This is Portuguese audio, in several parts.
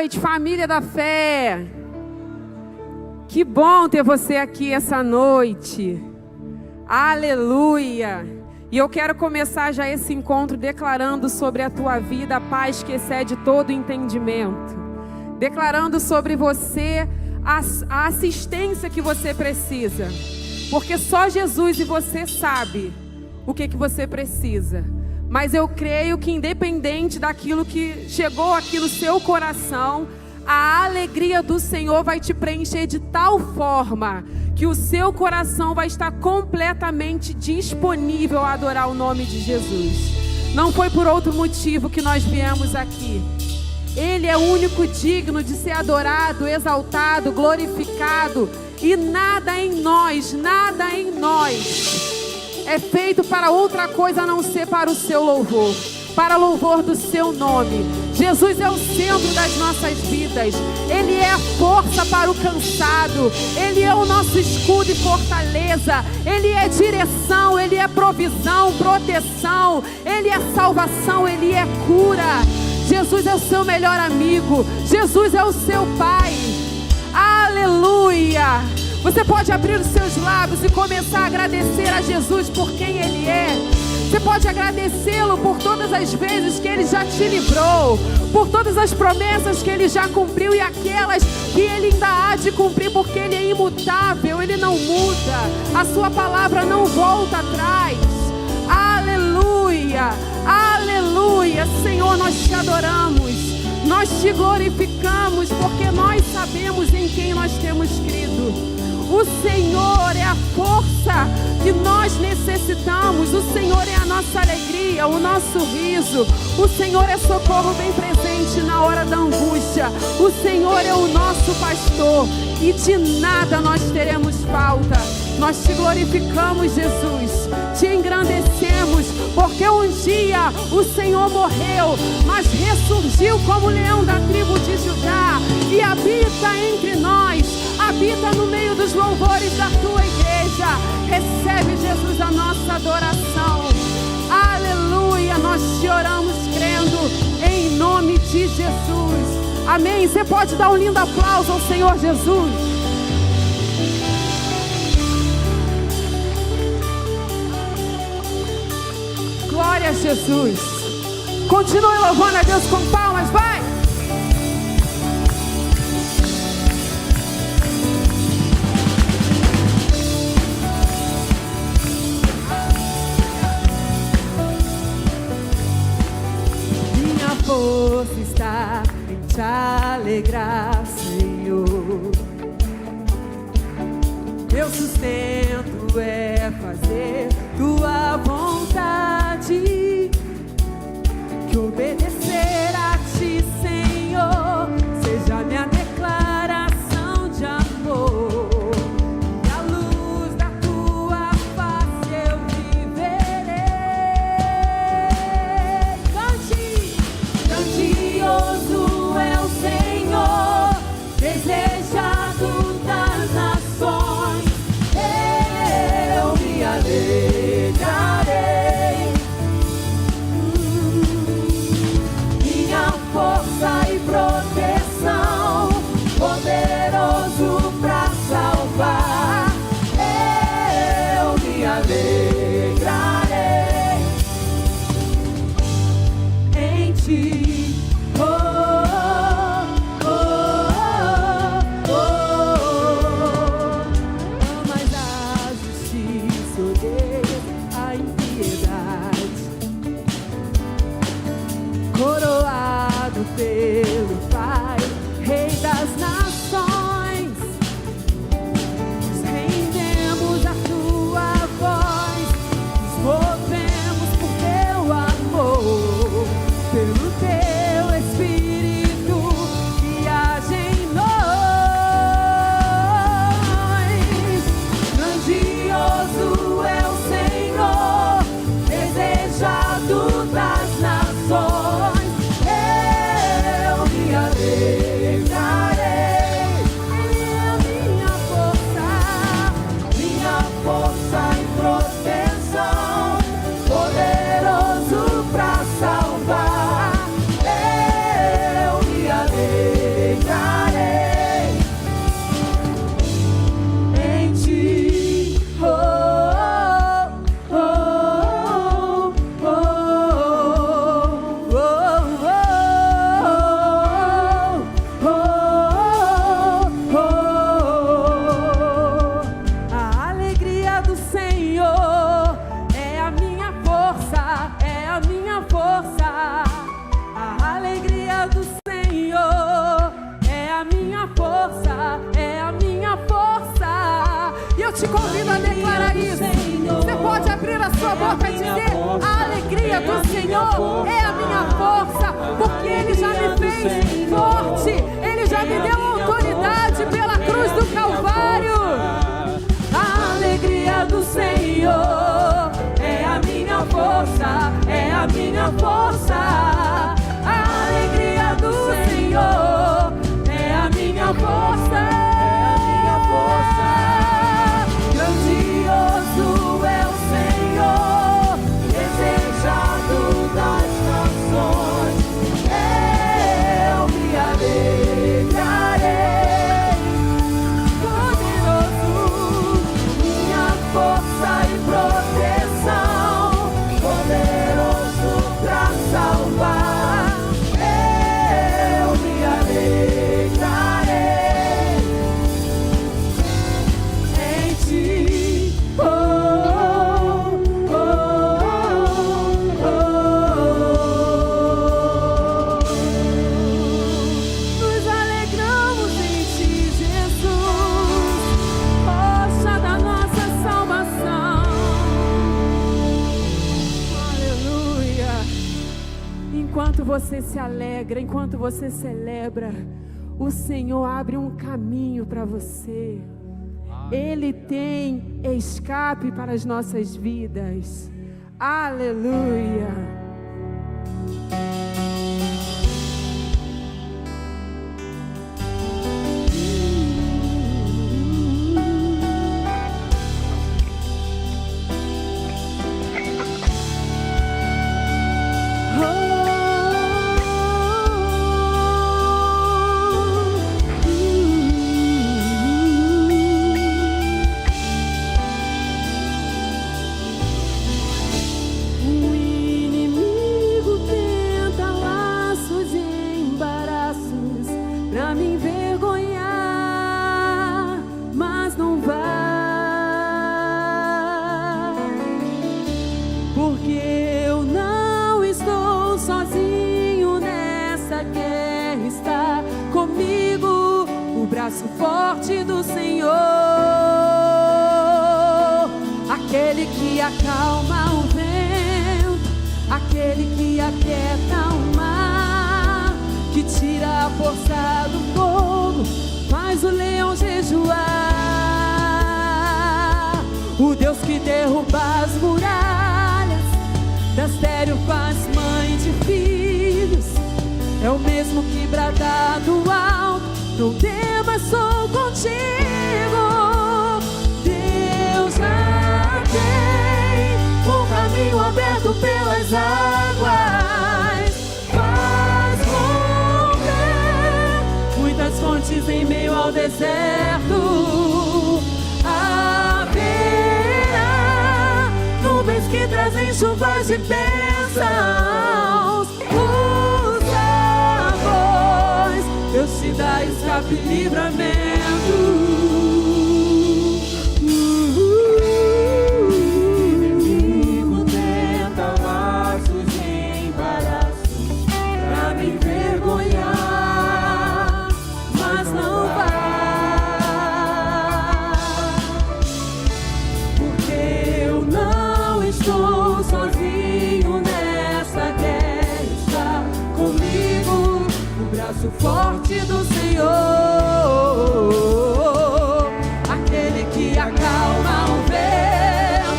noite, família da fé. Que bom ter você aqui essa noite. Aleluia. E eu quero começar já esse encontro declarando sobre a tua vida a paz que excede todo entendimento. Declarando sobre você a assistência que você precisa. Porque só Jesus e você sabe o que você precisa. Mas eu creio que independente daquilo que chegou aqui no seu coração, a alegria do Senhor vai te preencher de tal forma que o seu coração vai estar completamente disponível a adorar o nome de Jesus. Não foi por outro motivo que nós viemos aqui. Ele é o único digno de ser adorado, exaltado, glorificado. E nada em nós é feito para outra coisa a não ser para o seu louvor, para louvor do seu nome. Jesus é o centro das nossas vidas. Ele é a força para o cansado. Ele é o nosso escudo e fortaleza. Ele é direção, Ele é provisão, proteção. Ele é salvação, Ele é cura. Jesus é o seu melhor amigo. Jesus é o seu Pai. Aleluia! Você pode abrir os seus lábios e começar a agradecer a Jesus por quem Ele é. Você pode agradecê-lo por todas as vezes que Ele já te livrou, por todas as promessas que Ele já cumpriu e aquelas que Ele ainda há de cumprir, porque Ele é imutável, Ele não muda, a sua palavra não volta atrás. Aleluia, aleluia. Senhor, nós te adoramos, nós te glorificamos, porque nós sabemos em quem nós temos crido. O Senhor é a força que nós necessitamos. O Senhor é a nossa alegria, o nosso riso. O Senhor é socorro bem presente na hora da angústia. O Senhor é o nosso pastor e de nada nós teremos falta. Nós te glorificamos, Jesus, te engrandecemos, porque um dia o Senhor morreu, mas ressurgiu como leão da tribo de Judá e habita entre nós, habita no meio dos louvores da tua igreja. Recebe, Jesus, a nossa adoração. Aleluia, nós te oramos crendo em nome de Jesus. Amém. Você pode dar um lindo aplauso ao Senhor Jesus. Glória a Jesus. Continue louvando a Deus com palmas, vai! Minha força está em te alegrar, Senhor. Meu sustento é fazer tua vontade, que obedecer a ti, Senhor, seja minha declaração de amor. E à luz da tua face eu viverei. Cante! Grandioso é o Senhor, desejado das nações. Eu me alegrarei. Minha força e proteção, poderoso pra salvar. Eu me alegrarei em ti. Oh, oh, oh, oh. Amas a justiça, odeias a impiedade. Coroado pelo Pai, Rei das nações, nos rendemos a tua voz. para declarar isso. Você pode abrir a sua boca e dizer: a alegria do Senhor é a minha força, porque Ele já me fez forte, Ele já me deu autoridade pela cruz do Calvário. A alegria do Senhor é a minha força, é a minha força. A alegria do Senhor é a minha força, é a minha força. Grandioso é o Senhor, desejado das nações. Eu me alegrarei. Poderoso, minha força e proteção, poderoso pra salvar. Eu me alegrarei em ti. Nos alegramos em ti, Jesus, rocha da nossa salvação. Aleluia. Enquanto você se alegra, enquanto você celebra, o Senhor abre um caminho para você. Ele tem escape para as nossas vidas. Aleluia. O inimigo tenta laços e embaraços pra me envergonhar, mas não vai, porque eu não estou sozinho nessa guerra. Está comigo o braço forte do Senhor, aquele que acalma o vento, aquele que aquieta o mar, que tira a força do fogo, faz o leão jejuar. O Deus que derruba as muralhas, da estéril faz mãe de filhos, é o mesmo que brada do alto: não temas, sou contigo. Deus já tem um caminho aberto pelas águas, faz romper muitas fontes em meio ao deserto. Haverá nuvens que trazem chuvas de bênçãos. Usa a voz, Deus te dá escape e livramento. Forte do Senhor, aquele que acalma o vento,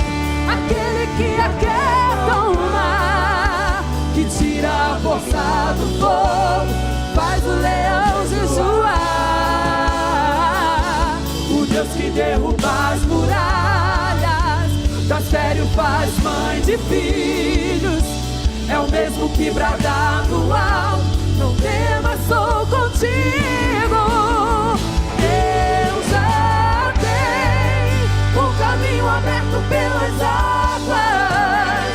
aquele que aquieta o mar, que tira a força do fogo, faz o leão jejuar. O Deus que derruba as muralhas, da estéril faz mãe de filhos, é o mesmo que brada no alto: não temas, sou contigo. Deus já tem um caminho aberto pelas águas,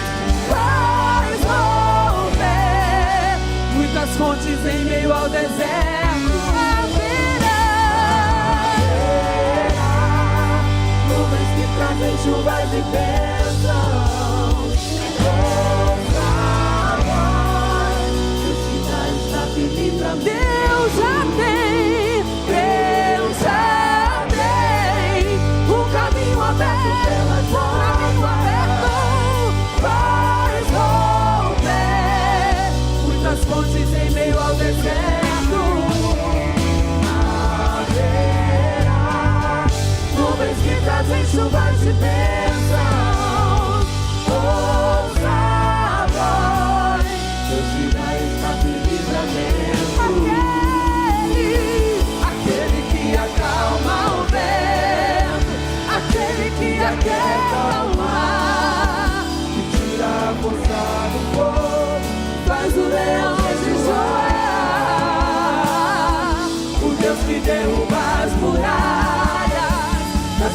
faz romper muitas fontes em meio ao deserto. Haverá nuvens que trazem chuvas de bênçãos. Deus já tem um caminho aberto aquieta o mar, que tira a força do fogo, faz o leão jejuar. o Deus que derruba as muralhas,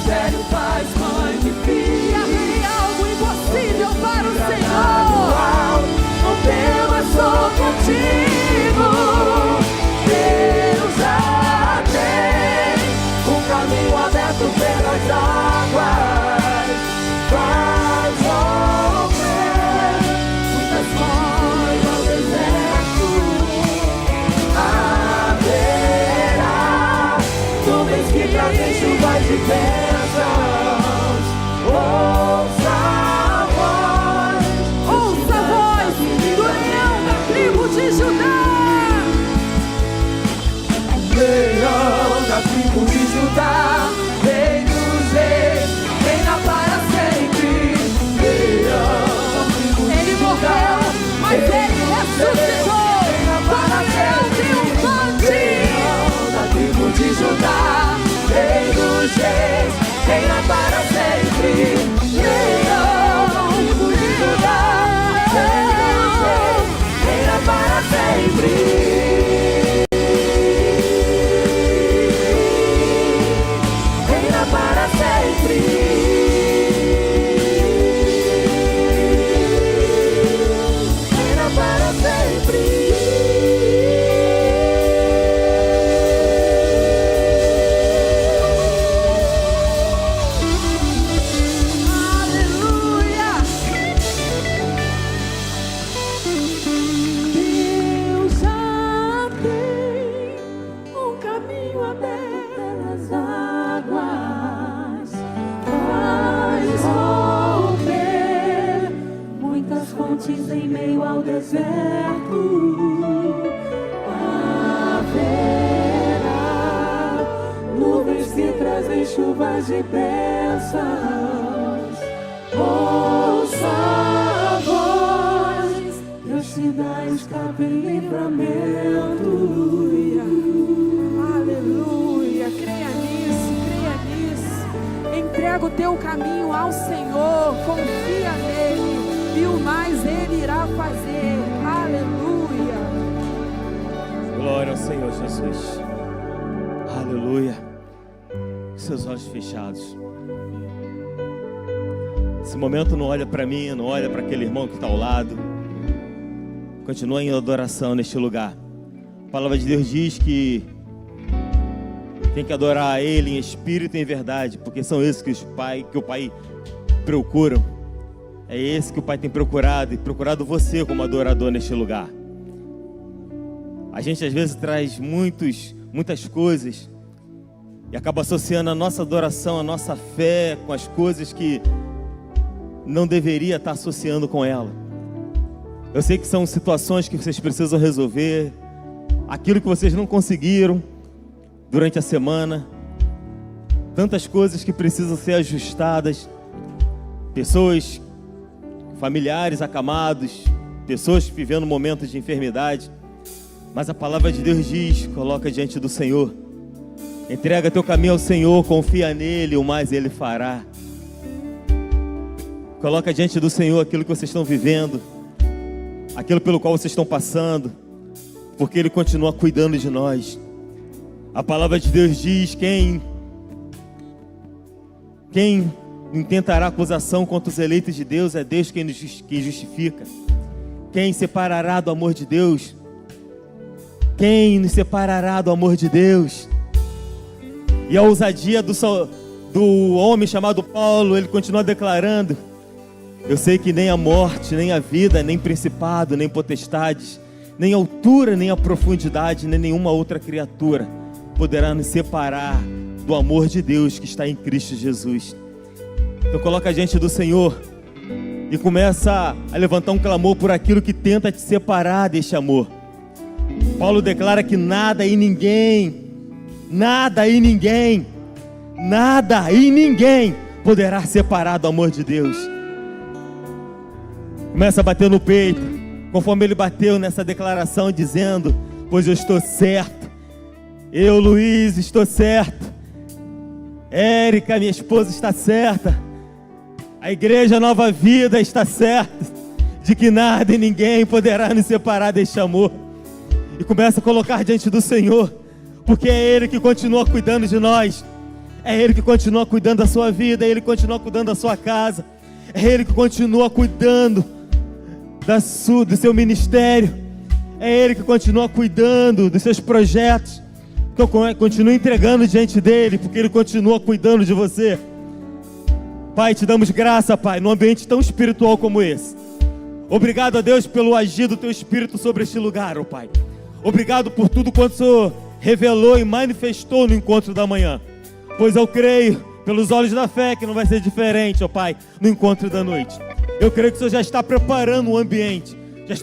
Sério faz mãe de filha. Tem algo impossível para o Senhor. não temas, sou contigo. Deus já tem Um caminho aberto pelas águas, faz romper muitas mães ao deserto. Haverá nuvens que trazem chuvas de bênçãos. Ouça a voz do leão da tribo de Judá. Leão da tribo de Judá, Rei dos reis, reina para sempre. Leão da tribo de Ele Judá, morreu, mas ele ressuscitou. reina para sempre. Leão da tribo de Judá, Rei dos reis, reina para sempre. Leão da tribo de Judá, Rei dos reis, reina para sempre. Para sempre, reina para sempre. Aleluia! Deus já tem um caminho aberto pelas águas, faz romper muitas fontes em meio ao deserto. Haverá nuvens que trazem chuvas de bênçãos. Ouça a voz, Deus te dá escape e livramento. Aleluia, creia nisso, creia nisso. Entrega o teu caminho ao Senhor, confia nele e o mais ele irá fazer. Aleluia. Glória ao Senhor Jesus. Aleluia. Seus olhos fechados. Esse momento não olha para mim, não olha para aquele irmão que está ao lado. Continua em adoração neste lugar. A palavra de Deus diz que tem que adorar a Ele em espírito e em verdade, porque são esses que o Pai procuram. É esse que o Pai tem procurado e procurado você como adorador neste lugar. A gente às vezes traz muitas coisas e acaba associando a nossa adoração, a nossa fé com as coisas que não deveria estar associando com ela. Eu sei que são situações que vocês precisam resolver, aquilo que vocês não conseguiram durante a semana, tantas coisas que precisam ser ajustadas, pessoas, familiares acamados, pessoas vivendo momentos de enfermidade, mas a palavra de Deus diz: coloca diante do Senhor, entrega teu caminho ao Senhor, confia nele, o mais ele fará. Coloca diante do Senhor aquilo que vocês estão vivendo, aquilo pelo qual vocês estão passando, porque Ele continua cuidando de nós. A palavra de Deus diz: quem intentará acusação contra os eleitos de Deus, é Deus quem justifica. Quem separará do amor de Deus? Quem nos separará do amor de Deus? E a ousadia do homem chamado Paulo, ele continua declarando: eu sei que nem a morte, nem a vida, nem principado, nem potestades, nem a altura, nem a profundidade, nem nenhuma outra criatura poderá nos separar do amor de Deus que está em Cristo Jesus. Então coloca diante do Senhor e começa a levantar um clamor por aquilo que tenta te separar deste amor. Paulo declara que nada e ninguém poderá separar do amor de Deus. Começa a bater no peito, conforme ele bateu nessa declaração, dizendo: pois eu estou certo, eu, Luiz, estou certo, Érica, minha esposa, está certa, A igreja Nova Vida está certa de que nada e ninguém poderá nos separar deste amor. E começa a colocar diante do Senhor, porque é Ele que continua cuidando de nós. É Ele que continua cuidando da sua vida, é Ele que continua cuidando da sua casa, é Ele que continua cuidando do seu ministério, é Ele que continua cuidando dos seus projetos. Então continue entregando diante dEle, porque Ele continua cuidando de você. Pai, te damos graça, Pai, num ambiente tão espiritual como esse. Obrigado a Deus pelo agir do Teu Espírito sobre este lugar, ó Pai. Obrigado por tudo quanto o Senhor revelou e manifestou no encontro da manhã. Pois eu creio, pelos olhos da fé, que não vai ser diferente, ó Pai, no encontro da noite. Eu creio que o Senhor já está preparando o ambiente, já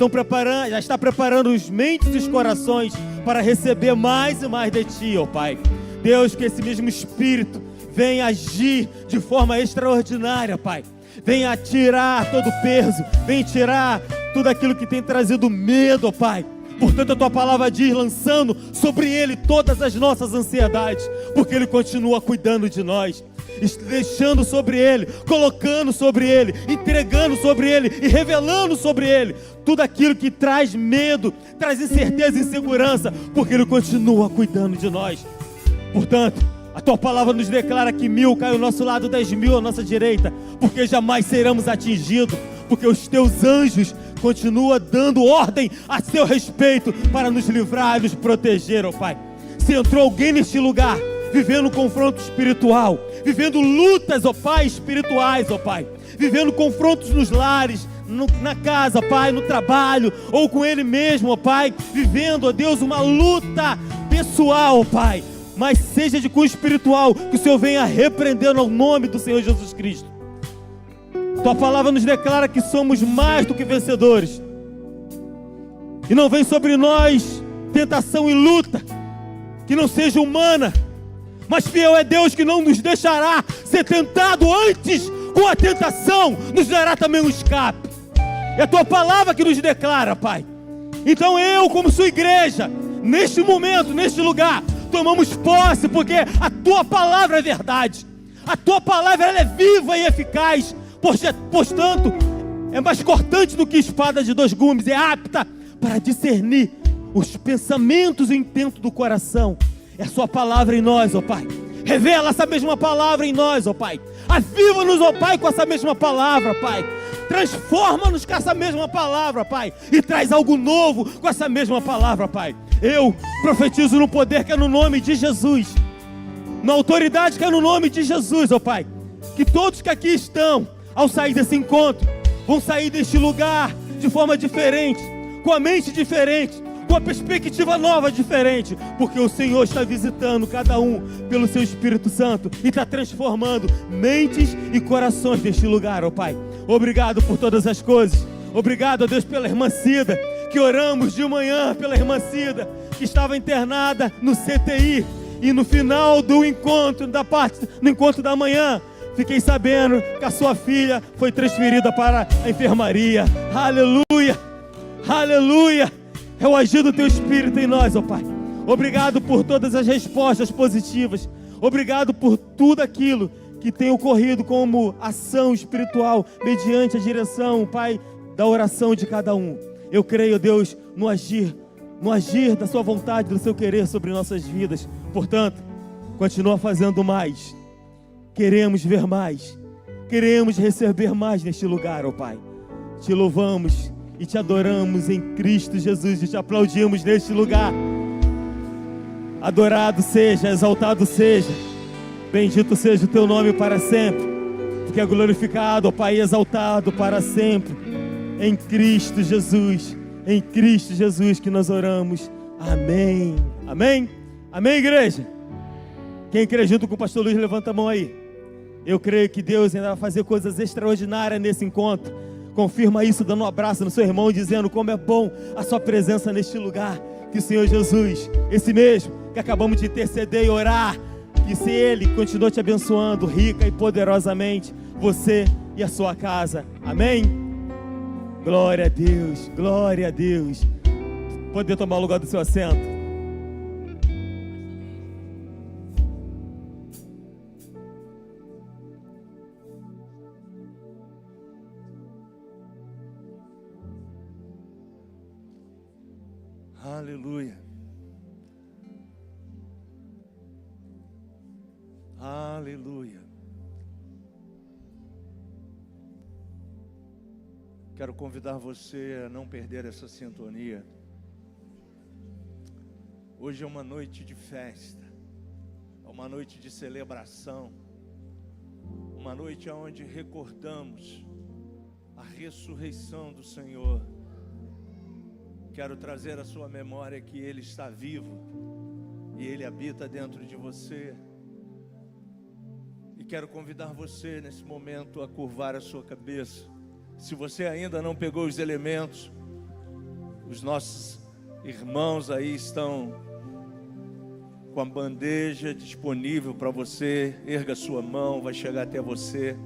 está preparando os mentes e os corações para receber mais e mais de Ti, ó Pai. Deus, que esse mesmo Espírito venha agir de forma extraordinária, Pai. Venha tirar todo o peso, venha tirar tudo aquilo que tem trazido medo, ó Pai. Portanto, a Tua palavra diz, lançando sobre Ele todas as nossas ansiedades, porque Ele continua cuidando de nós, deixando sobre Ele, colocando sobre Ele, entregando sobre Ele e revelando sobre Ele tudo aquilo que traz medo, traz incerteza e insegurança, porque Ele continua cuidando de nós. Portanto, a Tua palavra nos declara que 1000 cai ao nosso lado, 10.000 à nossa direita, porque jamais seremos atingidos, porque os Teus anjos continuam dando ordem a seu respeito para nos livrar e nos proteger, ó Pai. Se entrou alguém neste lugar vivendo confronto espiritual, vivendo lutas, ó Pai, espirituais, ó Pai, vivendo confrontos nos lares, na casa, Pai, no trabalho, ou com Ele mesmo, ó Pai, vivendo, ó Deus, uma luta pessoal, ó Pai, mas seja de cunho espiritual, que o Senhor venha repreendendo ao nome do Senhor Jesus Cristo. Tua palavra nos declara que somos mais do que vencedores, e não vem sobre nós tentação e luta que não seja humana, mas fiel é Deus que não nos deixará ser tentado antes, com a tentação nos dará também um escape. É a Tua palavra que nos declara, Pai. Então eu, como sua igreja, neste momento, neste lugar, tomamos posse, porque a Tua palavra é verdade. A Tua palavra ela é viva e eficaz, portanto, é mais cortante do que espada de 2 gumes, é apta para discernir os pensamentos e o intento do coração. É a Sua palavra em nós, ó Pai. Revela essa mesma palavra em nós, ó Pai. Aviva-nos, ó Pai, com essa mesma palavra, Pai. Transforma-nos com essa mesma palavra, Pai. E traz algo novo com essa mesma palavra, Pai. Eu profetizo no poder que é no nome de Jesus, na autoridade que é no nome de Jesus, ó Pai, que todos que aqui estão, ao sair desse encontro, vão sair deste lugar de forma diferente, com a mente diferente, com a perspectiva nova diferente, porque o Senhor está visitando cada um pelo Seu Espírito Santo e está transformando mentes e corações deste lugar, ó Pai. Obrigado por todas as coisas. Obrigado, ó Deus, pela irmã Cida, que oramos de manhã pela irmã Cida, que estava internada no CTI, e no final do encontro, no encontro da manhã, fiquei sabendo que a sua filha foi transferida para a enfermaria. Aleluia, aleluia. É o agir do Teu Espírito em nós, ó Pai. Obrigado por todas as respostas positivas. Obrigado por tudo aquilo que tem ocorrido como ação espiritual, mediante a direção, Pai, da oração de cada um. Eu creio, Deus, no agir da Sua vontade, do Seu querer sobre nossas vidas. Portanto, continua fazendo mais. Queremos ver mais. Queremos receber mais neste lugar, ó Pai. Te louvamos e Te adoramos em Cristo Jesus e Te aplaudimos neste lugar. Adorado seja, exaltado seja, bendito seja o Teu nome para sempre, porque é glorificado, ó Pai, exaltado para sempre, em Cristo Jesus que nós oramos. Amém, amém, amém, igreja. Quem crê junto com o pastor Luiz, levanta a mão aí. Eu creio que Deus ainda vai fazer coisas extraordinárias nesse encontro. Confirma isso dando um abraço no seu irmão, dizendo como é bom a sua presença neste lugar. Que o Senhor Jesus, esse mesmo que acabamos de interceder e orar, que se Ele continue te abençoando rica e poderosamente, você e a sua casa. Amém? Glória a Deus, glória a Deus. Pode tomar o lugar do seu assento. Aleluia. Aleluia. Quero convidar você a não perder essa sintonia. Hoje é uma noite de festa, é uma noite de celebração, uma noite onde recordamos a ressurreição do Senhor. Quero trazer à sua memória que Ele está vivo e Ele habita dentro de você. E quero convidar você nesse momento a curvar a sua cabeça. Se você ainda não pegou os elementos, os nossos irmãos aí estão com a bandeja disponível para você. Erga sua mão, vai chegar até você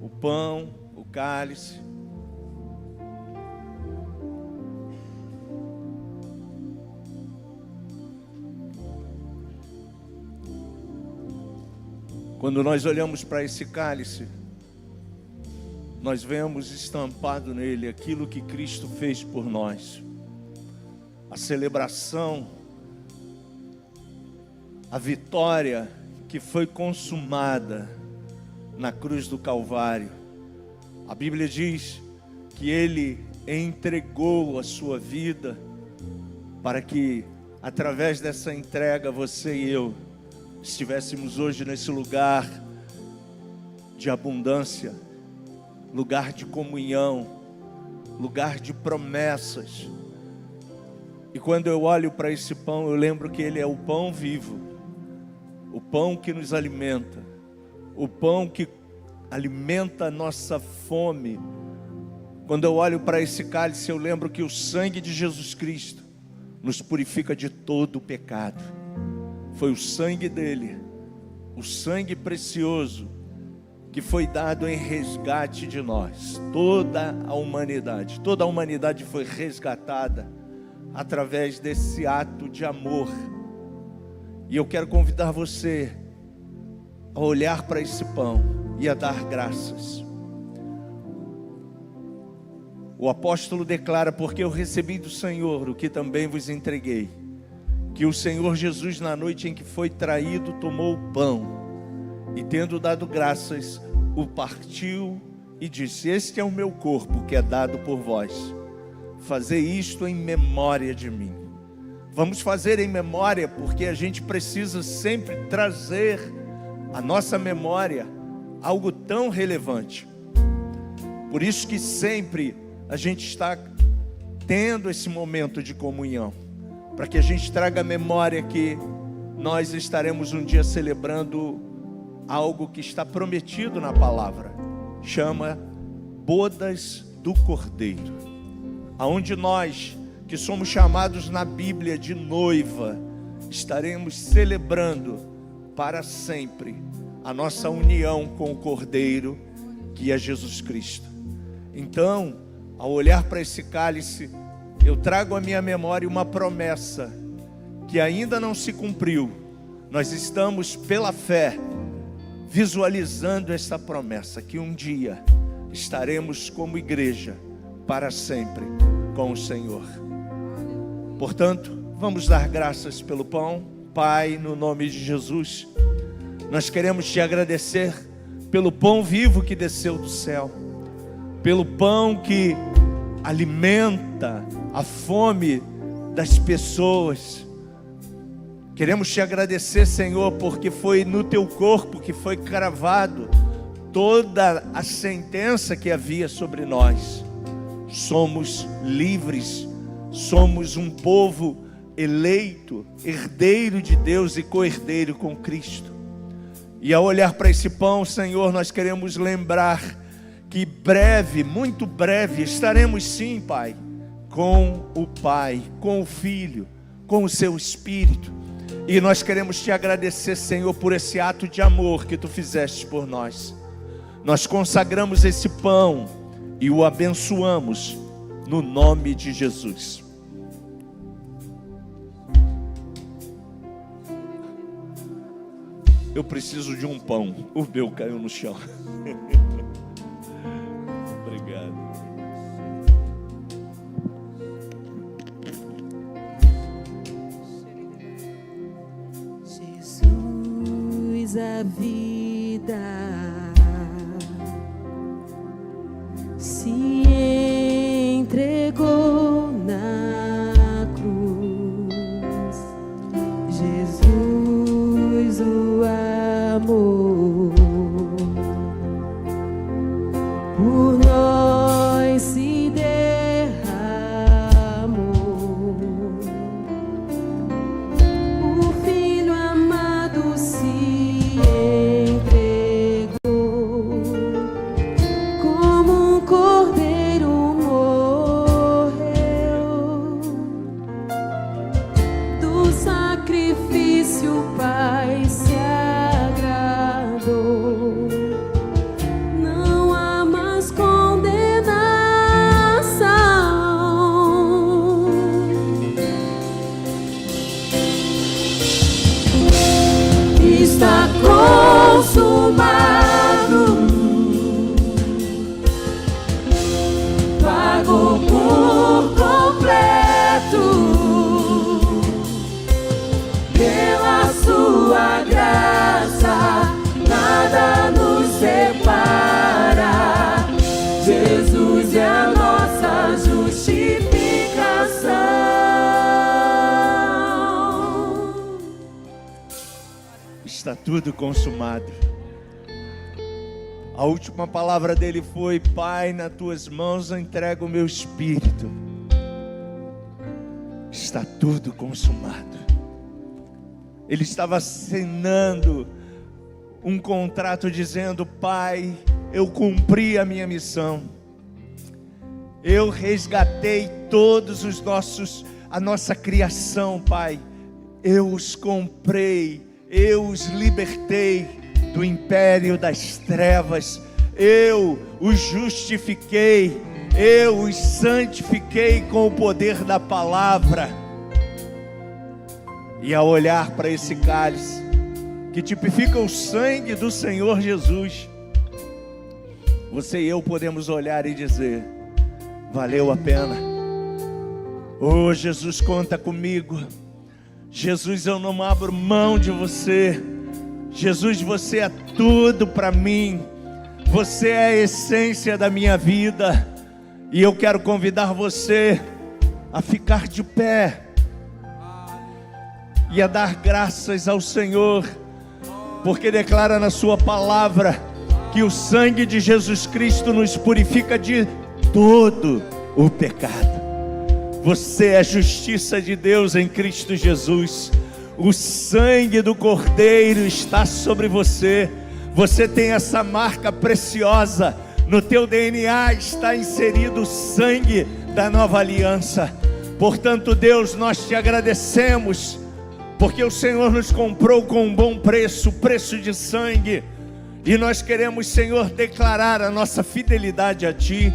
o pão, o cálice. Quando nós olhamos para esse cálice, nós vemos estampado nele aquilo que Cristo fez por nós. A celebração, a vitória que foi consumada na cruz do Calvário. A Bíblia diz que Ele entregou a sua vida para que, através dessa entrega, você e eu estivéssemos hoje nesse lugar de abundância, lugar de comunhão, lugar de promessas. E quando eu olho para esse pão, eu lembro que ele é o pão vivo, o pão que nos alimenta, o pão que alimenta a nossa fome. Quando eu olho para esse cálice, eu lembro que o sangue de Jesus Cristo nos purifica de todo o pecado. Foi o sangue dele, o sangue precioso, que foi dado em resgate de nós. Toda a humanidade foi resgatada através desse ato de amor. E eu quero convidar você a olhar para esse pão e a dar graças. O apóstolo declara: porque eu recebi do Senhor o que também vos entreguei, que o Senhor Jesus, na noite em que foi traído, tomou o pão e, tendo dado graças, o partiu e disse: este é o meu corpo que é dado por vós, fazei isto em memória de mim. Vamos fazer em memória, porque a gente precisa sempre trazer à nossa memória algo tão relevante. Por isso que sempre a gente está tendo esse momento de comunhão, para que a gente traga a memória que nós estaremos um dia celebrando algo que está prometido na palavra. Chama Bodas do Cordeiro, aonde nós, que somos chamados na Bíblia de noiva, estaremos celebrando para sempre a nossa união com o Cordeiro, que é Jesus Cristo. Então, ao olhar para esse cálice, eu trago à minha memória uma promessa que ainda não se cumpriu. Nós estamos, pela fé, visualizando essa promessa, que um dia estaremos como igreja para sempre com o Senhor. Portanto, vamos dar graças pelo pão. Pai, no nome de Jesus, nós queremos te agradecer pelo pão vivo que desceu do céu, pelo pão que alimenta a fome das pessoas. Queremos te agradecer, Senhor, porque foi no teu corpo que foi cravado toda a sentença que havia sobre nós. Somos livres, somos um povo eleito, herdeiro de Deus e co-herdeiro com Cristo. E ao olhar para esse pão, Senhor, nós queremos lembrar que breve, muito breve, estaremos sim, Pai, com o Pai, com o Filho, com o seu Espírito. E nós queremos te agradecer, Senhor, por esse ato de amor que tu fizeste por nós. Nós consagramos esse pão e o abençoamos no nome de Jesus. Eu preciso de um pão. O meu caiu no chão. Obrigado. nossa vida se entregou na cruz. Jesus o amor por nós se derramou. O Filho amado se entregou, como um cordeiro morreu. Do sacrifício o Pai se agradou. Não há mais condenação. Está consumado, pago por completo, pela sua graça, nada nos separa. Jesus é a nossa justificação. Está tudo consumado. A última palavra dele foi: Pai, nas tuas mãos eu entrego o meu espírito. Está tudo consumado. Ele estava assinando um contrato dizendo: Pai, eu cumpri a minha missão. Eu resgatei todos a nossa criação, Pai. Eu os comprei, eu os libertei do império das trevas. Eu os justifiquei, eu os santifiquei com o poder da palavra. E ao olhar para esse cálice, que tipifica o sangue do Senhor Jesus, você e eu podemos olhar e dizer: valeu a pena. Oh, Jesus, conta comigo. Jesus, eu não abro mão de você. Jesus, você é tudo para mim. Você é a essência da minha vida. E eu quero convidar você a ficar de pé e a dar graças ao Senhor, porque declara na sua palavra que o sangue de Jesus Cristo nos purifica de todo o pecado. Você é a justiça de Deus em Cristo Jesus. O sangue do Cordeiro está sobre você. Você tem essa marca preciosa. No teu DNA está inserido o sangue da nova aliança. Portanto, Deus, nós te agradecemos, porque o Senhor nos comprou com um bom preço, preço de sangue. E nós queremos, Senhor, declarar a nossa fidelidade a Ti,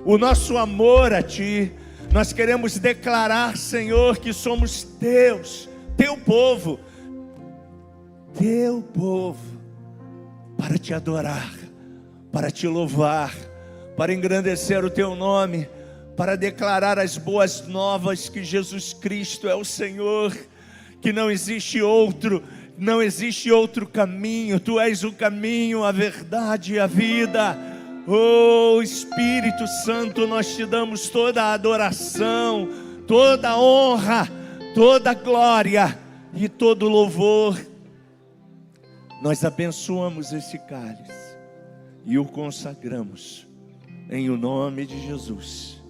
o nosso amor a Ti. Nós queremos declarar, Senhor, que somos Teus, Teu povo, para Te adorar, para Te louvar, para engrandecer o Teu nome, para declarar as boas novas que Jesus Cristo é o Senhor, que não existe outro caminho. Tu és o caminho, a verdade e a vida. Oh Espírito Santo, nós Te damos toda a adoração, toda a honra, toda a glória e todo o louvor. Nós abençoamos esse cálice e o consagramos em o nome de Jesus.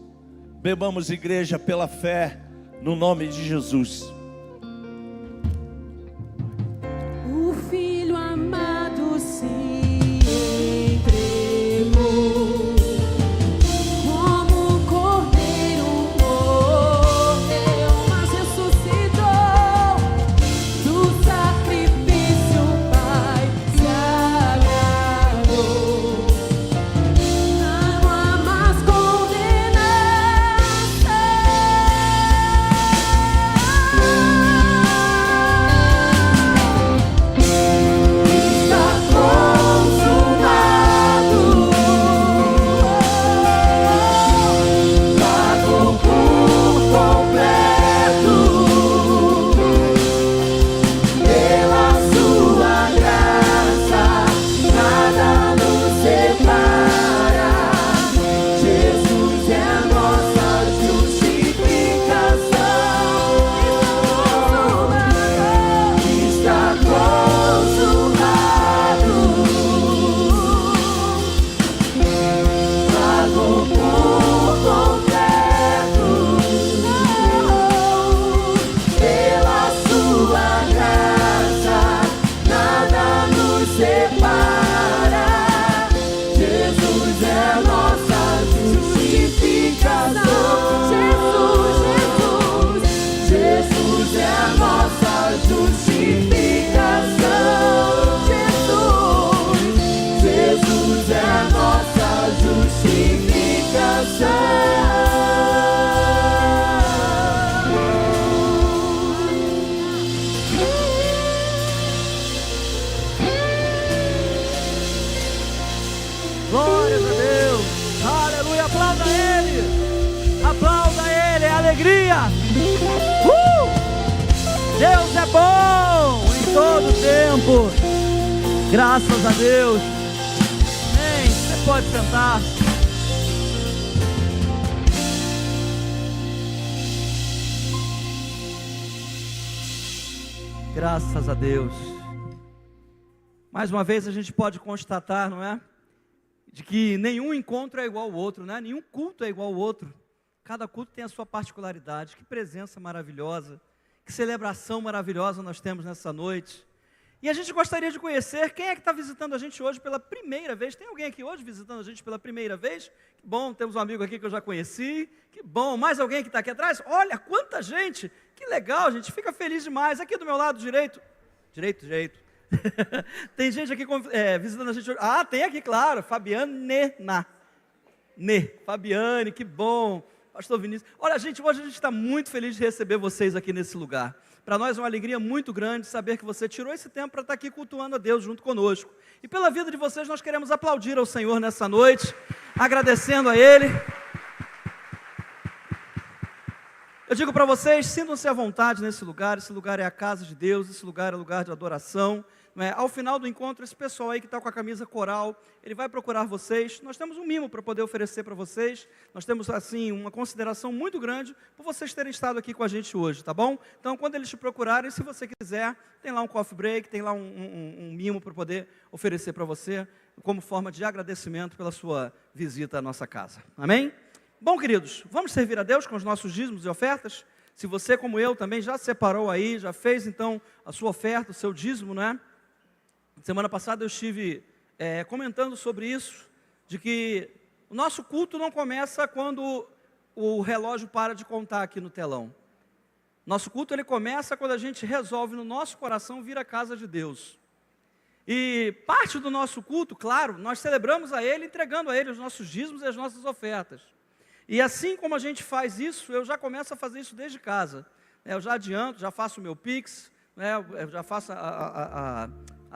Bebamos, igreja, pela fé, no nome de Jesus. O Filho amado se entregou, como um cordeiro morreu, mas ressuscitou. Do sacrifício o Pai se agradou. Não há mais condenação. Aplauda Ele. Aplauda Ele. É alegria. Deus é bom em todo tempo. Graças a Deus. Amém. Você pode sentar. Graças a Deus. Mais uma vez a gente pode constatar, não é? De que nenhum encontro é igual ao outro, né? Nenhum culto é igual ao outro. Cada culto tem a sua particularidade. Que presença maravilhosa, que celebração maravilhosa nós temos nessa noite. E a gente gostaria de conhecer quem é que está visitando a gente hoje pela primeira vez. Tem alguém aqui hoje visitando a gente pela primeira vez? Que bom, temos um amigo aqui que eu já conheci. Que bom, mais alguém que está aqui atrás? Olha, quanta gente! Que legal, a gente fica feliz demais. Aqui do meu lado direito. Direito. Tem gente aqui visitando a gente hoje. Ah, tem aqui, claro, Fabiane Fabiane, que bom. Pastor Vinícius. Olha, gente, hoje a gente está muito feliz de receber vocês aqui nesse lugar. Para nós é uma alegria muito grande saber que você tirou esse tempo para estar aqui cultuando a Deus junto conosco. E pela vida de vocês nós queremos aplaudir ao Senhor nessa noite, agradecendo a Ele. Eu digo para vocês, sintam-se à vontade nesse lugar. Esse lugar é a casa de Deus, esse lugar é lugar de adoração. Não é? Ao final do encontro, esse pessoal aí que está com a camisa coral, ele vai procurar vocês. Nós temos um mimo para poder oferecer para vocês. Nós temos, assim, uma consideração muito grande por vocês terem estado aqui com a gente hoje, tá bom? Então, quando eles te procurarem, se você quiser, tem lá um coffee break, tem lá um mimo para poder oferecer para você, como forma de agradecimento pela sua visita à nossa casa. Amém? Bom, queridos, vamos servir a Deus com os nossos dízimos e ofertas? Se você, como eu, também já separou aí, já fez, então, a sua oferta, o seu dízimo, não é? Semana passada eu estive comentando sobre isso, de que o nosso culto não começa quando o relógio para de contar aqui no telão. Nosso culto ele começa quando a gente resolve no nosso coração vir à casa de Deus. E parte do nosso culto, claro, nós celebramos a Ele, entregando a Ele os nossos dízimos e as nossas ofertas. E assim como a gente faz isso, eu já começo a fazer isso desde casa. Eu já adianto, já faço o meu Pix, eu já faço a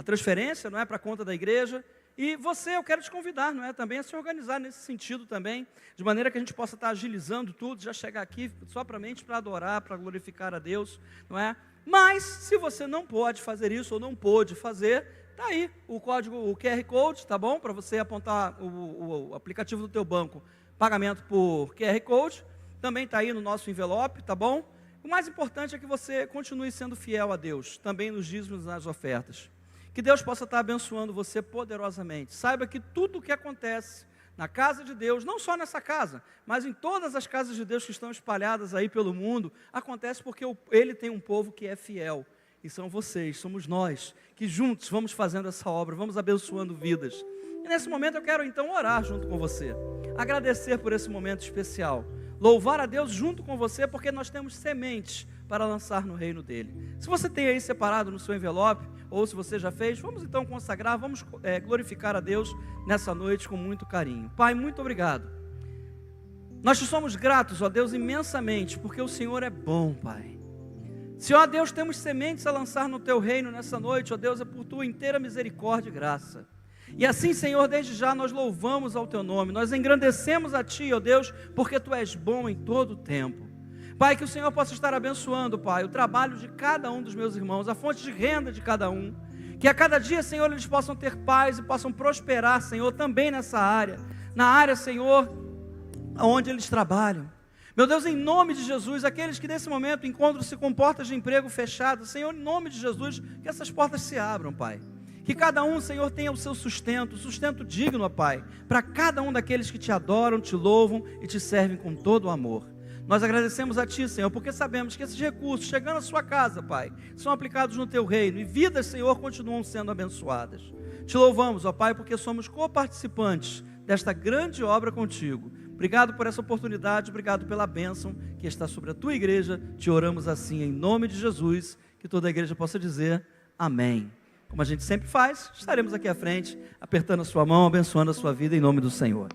transferência, não é, para a conta da igreja. E você, eu quero te convidar, não é, também a se organizar nesse sentido também, de maneira que a gente possa estar agilizando tudo, já chegar aqui somente para adorar, para glorificar a Deus, não é? Mas, se você não pode fazer isso, ou não pôde fazer, está aí o código, o QR Code, tá bom? Para você apontar o aplicativo do teu banco, pagamento por QR Code, também está aí no nosso envelope, tá bom? O mais importante é que você continue sendo fiel a Deus, também nos dízimos e nas ofertas. Que Deus possa estar abençoando você poderosamente. Saiba que tudo o que acontece na casa de Deus, não só nessa casa, mas em todas as casas de Deus que estão espalhadas aí pelo mundo, acontece porque Ele tem um povo que é fiel. E são vocês, somos nós, que juntos vamos fazendo essa obra, vamos abençoando vidas. E nesse momento eu quero então orar junto com você, agradecer por esse momento especial, louvar a Deus junto com você, porque nós temos sementes para lançar no reino dEle. Se você tem aí separado no seu envelope, ou se você já fez, vamos então consagrar, vamos glorificar a Deus nessa noite com muito carinho. Pai, muito obrigado. Nós te somos gratos, ó Deus, imensamente, porque o Senhor é bom, Pai. Se, ó Deus, temos sementes a lançar no teu reino nessa noite, ó Deus, é por tua inteira misericórdia e graça. E assim, Senhor, desde já nós louvamos ao teu nome, nós engrandecemos a ti, ó Deus, porque tu és bom em todo o tempo. Pai, que o Senhor possa estar abençoando, Pai, o trabalho de cada um dos meus irmãos, a fonte de renda de cada um, que a cada dia, Senhor, eles possam ter paz e possam prosperar, Senhor, também nessa área, na área, Senhor, onde eles trabalham. Meu Deus, em nome de Jesus, aqueles que nesse momento encontram-se com portas de emprego fechadas, Senhor, em nome de Jesus, que essas portas se abram, Pai. Que cada um, Senhor, tenha o seu sustento digno, ó Pai, para cada um daqueles que te adoram, te louvam e te servem com todo o amor. Nós agradecemos a Ti, Senhor, porque sabemos que esses recursos, chegando à sua casa, Pai, são aplicados no Teu reino, e vidas, Senhor, continuam sendo abençoadas. Te louvamos, ó Pai, porque somos coparticipantes desta grande obra contigo. Obrigado por essa oportunidade, obrigado pela bênção que está sobre a Tua igreja. Te oramos assim, em nome de Jesus, que toda a igreja possa dizer amém. Como a gente sempre faz, estaremos aqui à frente, apertando a sua mão, abençoando a sua vida, em nome do Senhor.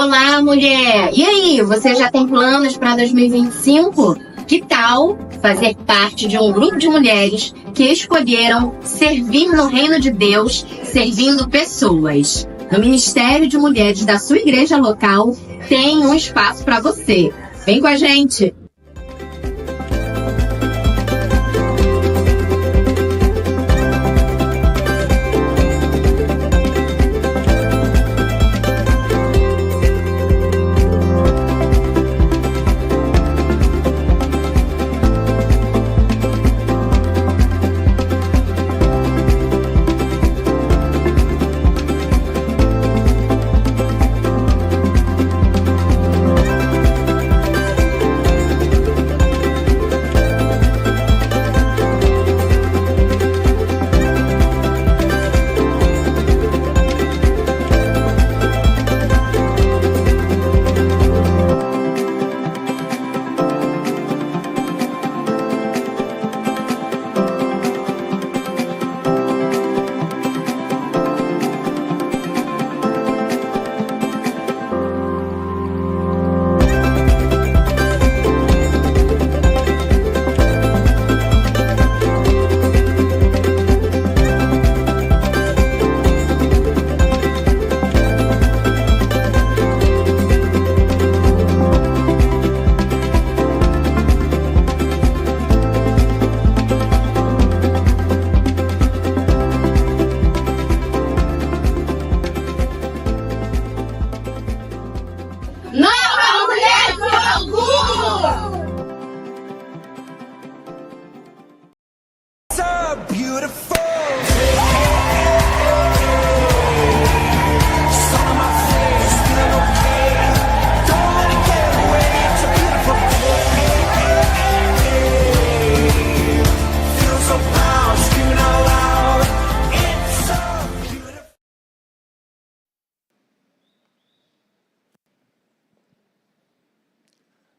Olá, mulher! E aí, você já tem planos para 2025? Que tal fazer parte de um grupo de mulheres que escolheram servir no reino de Deus, servindo pessoas? No Ministério de Mulheres da sua igreja local, tem um espaço para você. Vem com a gente!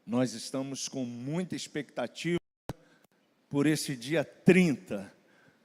Nós estamos com muita expectativa por esse dia 30,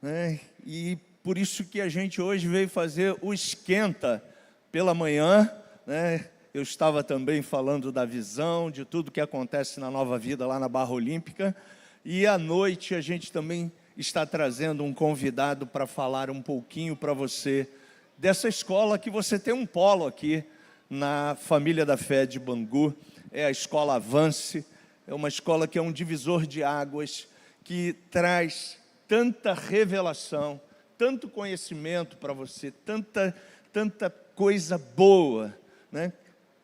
né? E por isso que a gente hoje veio fazer o esquenta pela manhã, né? Eu estava também falando da visão, de tudo que acontece na Nova Vida lá na Barra Olímpica, e à noite a gente também está trazendo um convidado para falar um pouquinho para você dessa escola que você tem um polo aqui na Família da Fé de Bangu. É a Escola Avance, é uma escola que é um divisor de águas, que traz tanta revelação, tanto conhecimento para você, tanta coisa boa, né,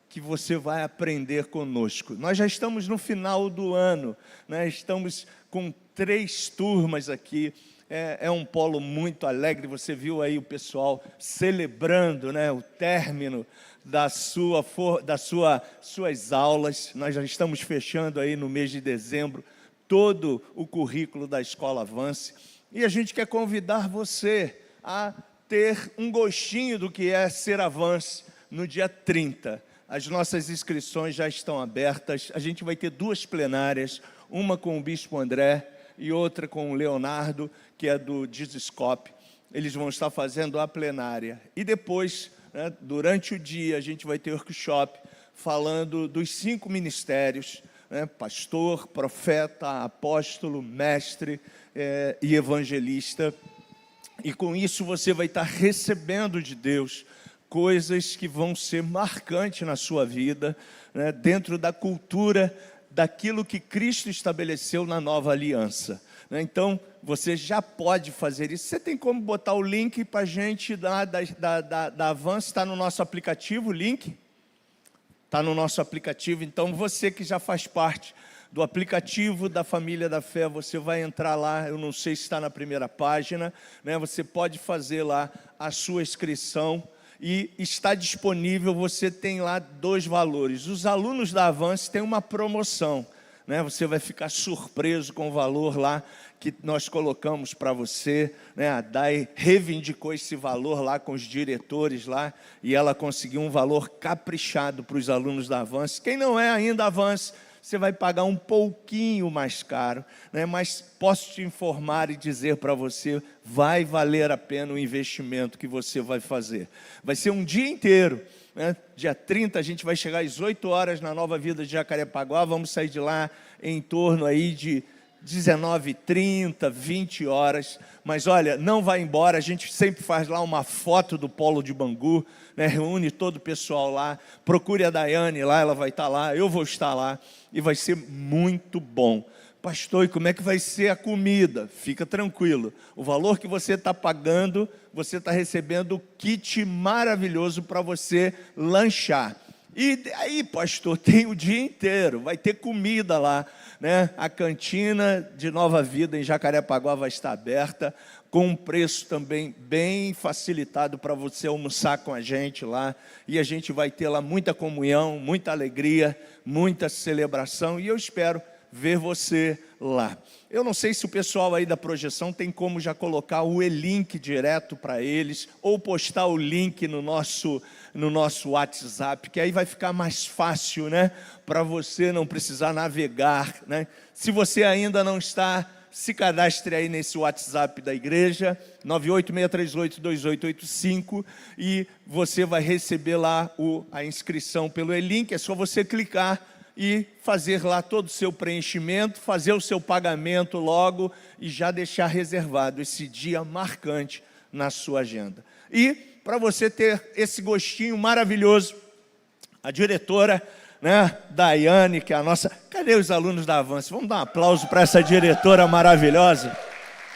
que você vai aprender conosco. Nós já estamos no final do ano, né, estamos com 3 turmas aqui. É um polo muito alegre. Você viu aí o pessoal celebrando, né, o término suas aulas. Nós já estamos fechando aí no mês de dezembro todo o currículo da Escola Avance, e a gente quer convidar você a ter um gostinho do que é ser Avance no dia 30. As nossas inscrições já estão abertas. A gente vai ter 2 plenárias, uma com o Bispo André e outra com o Leonardo, que é do Dizescope. Eles vão estar fazendo a plenária. E depois, né, durante o dia, a gente vai ter workshop falando dos 5 ministérios, né, pastor, profeta, apóstolo, mestre e evangelista. E com isso você vai estar recebendo de Deus coisas que vão ser marcantes na sua vida, né, dentro da cultura daquilo que Cristo estabeleceu na nova aliança. Então, você já pode fazer isso. Você tem como botar o link para a gente da Avance? Está no nosso aplicativo o link? Está no nosso aplicativo. Então, você que já faz parte do aplicativo da Família da Fé, você vai entrar lá. Eu não sei se está na primeira página, né? Você pode fazer lá a sua inscrição. E está disponível, você tem lá 2 valores. Os alunos da Avance têm uma promoção, né? Você vai ficar surpreso com o valor lá que nós colocamos para você, né? A Dai reivindicou esse valor lá com os diretores lá, e ela conseguiu um valor caprichado para os alunos da Avance. Quem não é ainda Avance, você vai pagar um pouquinho mais caro, né? Mas posso te informar e dizer para você, vai valer a pena o investimento que você vai fazer. Vai ser um dia inteiro, né? Dia 30 a gente vai chegar às 8 horas na Nova Vida de Jacarepaguá, vamos sair de lá em torno aí de 19h30, 20 horas, mas olha, não vai embora, a gente sempre faz lá uma foto do Polo de Bangu, né? Reúne todo o pessoal lá, procure a Daiane lá, ela vai estar lá, eu vou estar lá, e vai ser muito bom. Pastor, e como é que vai ser a comida? Fica tranquilo, o valor que você está pagando, você está recebendo o kit maravilhoso para você lanchar. E aí, pastor, tem o dia inteiro, vai ter comida lá, né? A cantina de Nova Vida em Jacarepaguá vai estar aberta, com um preço também bem facilitado para você almoçar com a gente lá. E a gente vai ter lá muita comunhão, muita alegria, muita celebração, e eu espero ver você lá. Eu não sei se o pessoal aí da projeção tem como já colocar o e-link direto para eles, ou postar o link no nosso WhatsApp, que aí vai ficar mais fácil, né? Para você não precisar navegar, né? Se você ainda não está, se cadastre aí nesse WhatsApp da igreja, 986382885, e você vai receber lá a inscrição pelo e-link. É só você clicar e fazer lá todo o seu preenchimento, fazer o seu pagamento logo e já deixar reservado esse dia marcante na sua agenda. E para você ter esse gostinho maravilhoso, a diretora, né, Daiane, que é a nossa... Cadê os alunos da Avance? Vamos dar um aplauso para essa diretora maravilhosa.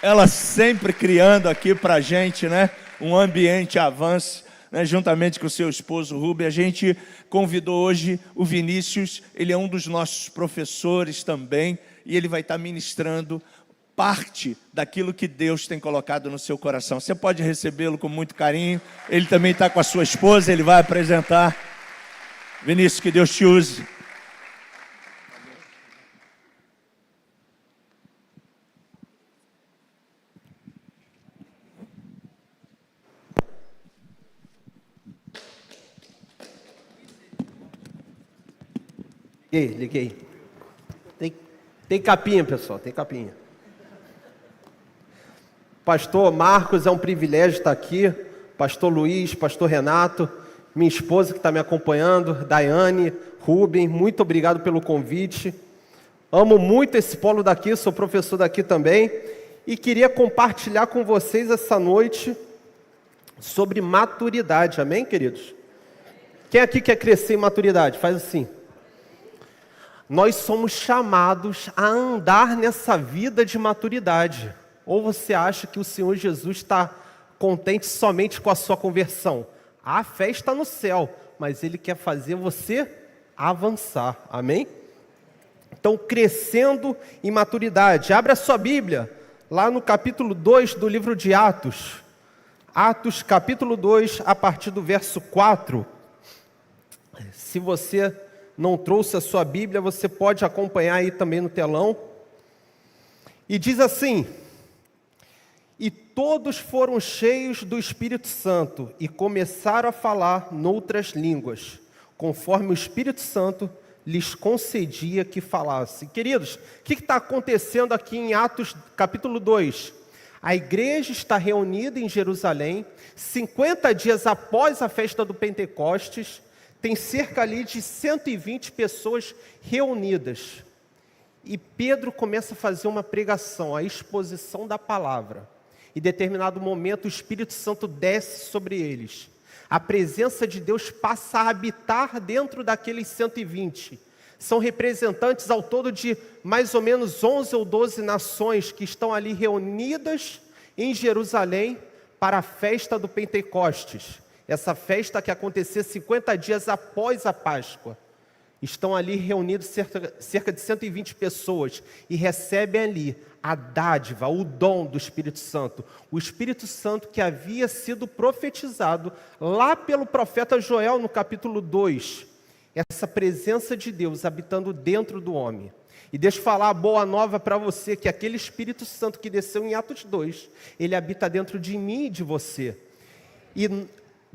Ela sempre criando aqui para a gente, né, um ambiente Avance, né, juntamente com o seu esposo Rubem. A gente convidou hoje o Vinícius, ele é um dos nossos professores também, e ele vai estar ministrando parte daquilo que Deus tem colocado no seu coração. Você pode recebê-lo com muito carinho. Ele também está com a sua esposa, ele vai apresentar. Vinícius, que Deus te use. Liguei. Tem capinha, pessoal, tem capinha. Pastor Marcos, é um privilégio estar aqui. Pastor Luiz, pastor Renato, minha esposa que está me acompanhando, Daiane, Rubem, muito obrigado pelo convite. Amo muito esse polo daqui, sou professor daqui também. E queria compartilhar com vocês essa noite sobre maturidade, amém, queridos? Quem aqui quer crescer em maturidade? Faz assim. Nós somos chamados a andar nessa vida de maturidade. Ou você acha que o Senhor Jesus está contente somente com a sua conversão? A fé está no céu, mas Ele quer fazer você avançar, amém? Então, crescendo em maturidade. Abra a sua Bíblia, lá no capítulo 2 do livro de Atos. Atos, capítulo 2, a partir do verso 4. Se você não trouxe a sua Bíblia, você pode acompanhar aí também no telão. E diz assim: e todos foram cheios do Espírito Santo e começaram a falar noutras línguas, conforme o Espírito Santo lhes concedia que falassem. Queridos, o que está acontecendo aqui em Atos capítulo 2? A igreja está reunida em Jerusalém, 50 dias após a festa do Pentecostes. Tem cerca ali de 120 pessoas reunidas. E Pedro começa a fazer uma pregação, a exposição da palavra. Em determinado momento, o Espírito Santo desce sobre eles. A presença de Deus passa a habitar dentro daqueles 120. São representantes ao todo de mais ou menos 11 ou 12 nações que estão ali reunidas em Jerusalém para a festa do Pentecostes. Essa festa que acontecia 50 dias após a Páscoa. Estão ali reunidos cerca de 120 pessoas e recebem ali a dádiva, o dom do Espírito Santo. O Espírito Santo que havia sido profetizado lá pelo profeta Joel no capítulo 2. Essa presença de Deus habitando dentro do homem. E deixa eu falar a boa nova para você, que aquele Espírito Santo que desceu em Atos 2, ele habita dentro de mim e de você. E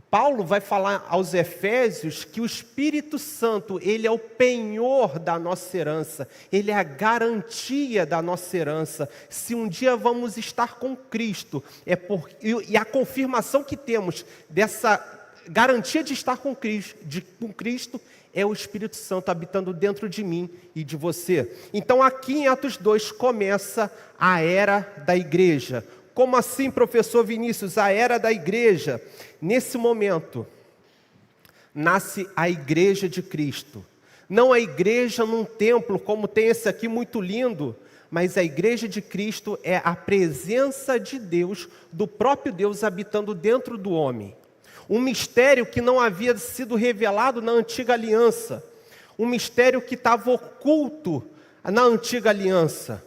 Paulo vai falar aos Efésios que o Espírito Santo, ele é o penhor da nossa herança, ele é a garantia da nossa herança. Se um dia vamos estar com Cristo, e a confirmação que temos garantia de estar com Cristo é o Espírito Santo habitando dentro de mim e de você. Então aqui em Atos 2 começa a era da igreja. Como assim, professor Vinícius? A era da igreja. Nesse momento, nasce a igreja de Cristo. Não a igreja num templo, como tem esse aqui muito lindo, mas a igreja de Cristo é a presença de Deus, do próprio Deus habitando dentro do homem. Um mistério que não havia sido revelado na antiga aliança. Um mistério que estava oculto na antiga aliança.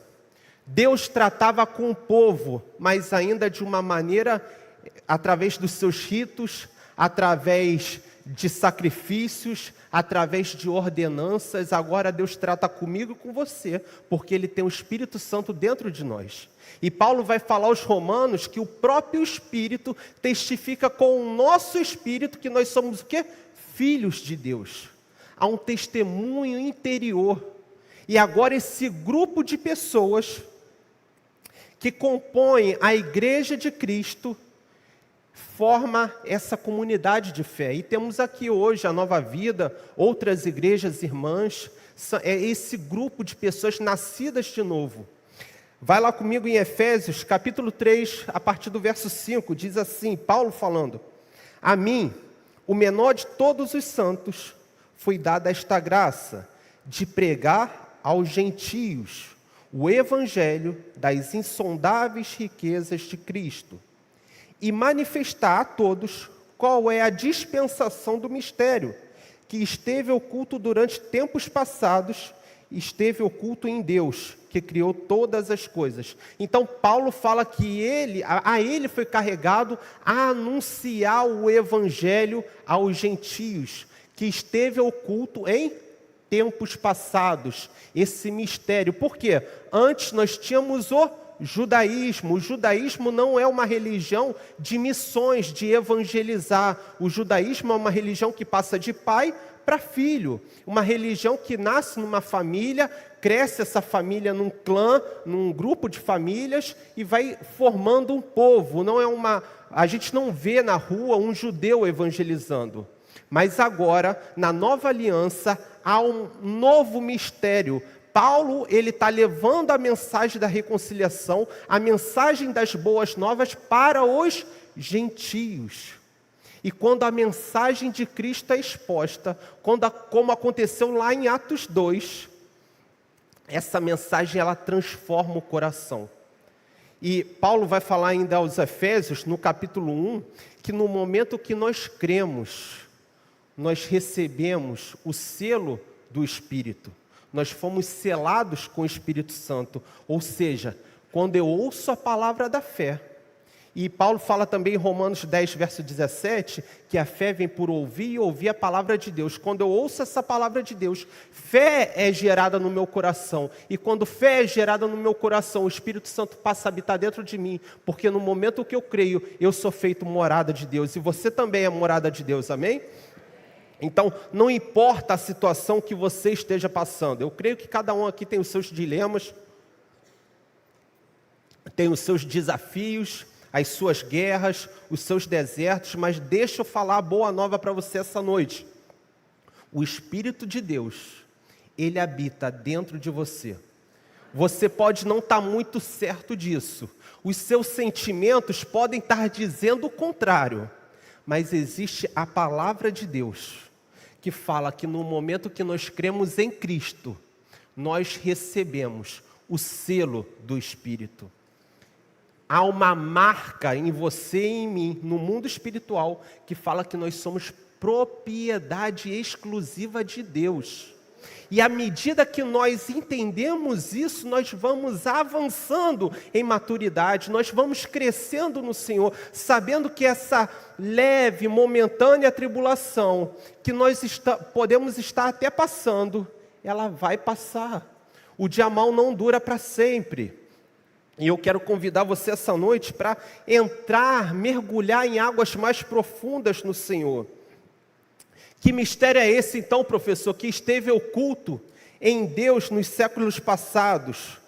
Deus tratava com o povo, mas ainda de uma maneira, através dos seus ritos, através de sacrifícios, através de ordenanças. Agora Deus trata comigo e com você, porque Ele tem o Espírito Santo dentro de nós. E Paulo vai falar aos romanos que o próprio Espírito testifica com o nosso Espírito que nós somos o quê? Filhos de Deus. Há um testemunho interior. E agora esse grupo de pessoas que compõem a igreja de Cristo forma essa comunidade de fé. E temos aqui hoje a Nova Vida, outras igrejas irmãs, é esse grupo de pessoas nascidas de novo. Vai lá comigo em Efésios, capítulo 3, a partir do verso 5, diz assim, Paulo falando: a mim, o menor de todos os santos, foi dada esta graça de pregar aos gentios o evangelho das insondáveis riquezas de Cristo e manifestar a todos qual é a dispensação do mistério que esteve oculto durante tempos passados, esteve oculto em Deus, que criou todas as coisas. Então Paulo fala que a ele foi carregado a anunciar o evangelho aos gentios, que esteve oculto em tempos passados, esse mistério. Por quê? Antes nós tínhamos o judaísmo. O judaísmo não é uma religião de missões, de evangelizar. O judaísmo é uma religião que passa de pai para filho. Uma religião que nasce numa família, cresce essa família num clã, num grupo de famílias e vai formando um povo. A gente não vê na rua um judeu evangelizando. Mas agora, na nova aliança, há um novo mistério. Paulo, ele está levando a mensagem da reconciliação, a mensagem das boas novas para os gentios. E quando a mensagem de Cristo é exposta, como aconteceu lá em Atos 2, essa mensagem ela transforma o coração. E Paulo vai falar ainda aos Efésios, no capítulo 1, que no momento que nós cremos, nós recebemos o selo do Espírito. Nós fomos selados com o Espírito Santo. Ou seja, quando eu ouço a palavra da fé, e Paulo fala também em Romanos 10, verso 17, que a fé vem por ouvir e ouvir a palavra de Deus. Quando eu ouço essa palavra de Deus, fé é gerada no meu coração. E quando fé é gerada no meu coração, o Espírito Santo passa a habitar dentro de mim. Porque no momento que eu creio, eu sou feito morada de Deus. E você também é morada de Deus, amém? Então, não importa a situação que você esteja passando. Eu creio que cada um aqui tem os seus dilemas, tem os seus desafios, as suas guerras, os seus desertos, mas deixa eu falar a boa nova para você essa noite. O Espírito de Deus, Ele habita dentro de você. Você pode não estar muito certo disso. Os seus sentimentos podem estar dizendo o contrário. Mas existe a palavra de Deus, que fala que no momento que nós cremos em Cristo, nós recebemos o selo do Espírito. Há uma marca em você e em mim, no mundo espiritual, que fala que nós somos propriedade exclusiva de Deus. E à medida que nós entendemos isso, nós vamos avançando em maturidade, nós vamos crescendo no Senhor, sabendo que essa leve, momentânea tribulação, que nós podemos estar até passando, ela vai passar. O dia mau não dura para sempre. E eu quero convidar você essa noite para entrar, mergulhar em águas mais profundas no Senhor. Que mistério é esse então, professor, que esteve oculto em Deus nos séculos passados?